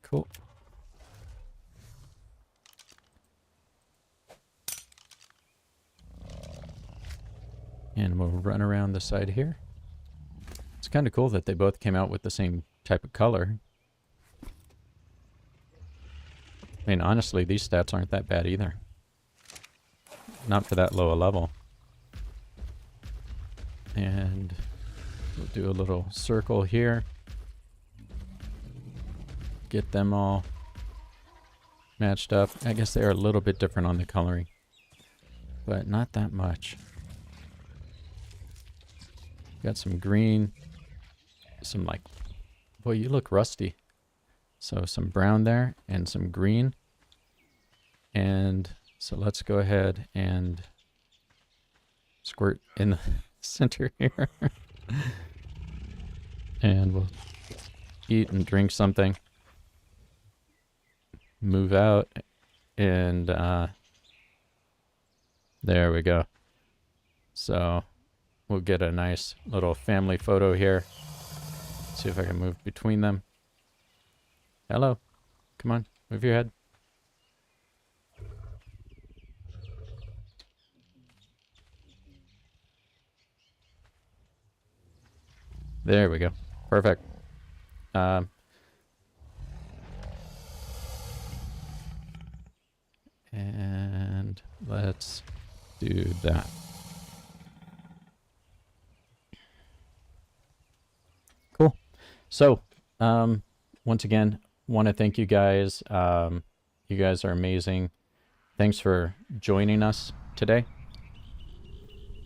Cool. And we'll run around the side here. It's kind of cool that they both came out with the same type of color. I mean, honestly, these stats aren't that bad either. Not for that low a level. And we'll do a little circle here. Get them all matched up. I guess they are a little bit different on the coloring, but not that much. Got some green, some like, boy, you look rusty. So some brown there and some green. And so let's go ahead and squirt in the center here. And we'll eat and drink something. Move out and There we go. So we'll get a nice little family photo here. See if I can move between them. Hello. Come on, move your head. There we go. Perfect. And let's do that. Cool. So, once again, want to thank you guys. You guys are amazing. Thanks for joining us today.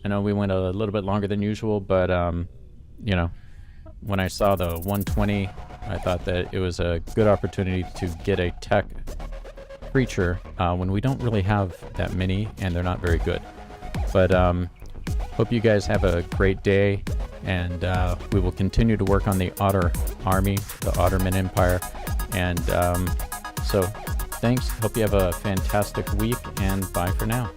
I know we went a little bit longer than usual, but, you know, when I saw the 120, I thought that it was a good opportunity to get a tech creature when we don't really have that many and they're not very good. But hope you guys have a great day, and we will continue to work on the Otter army, the Otterman Empire. And so thanks. Hope you have a fantastic week, and bye for now.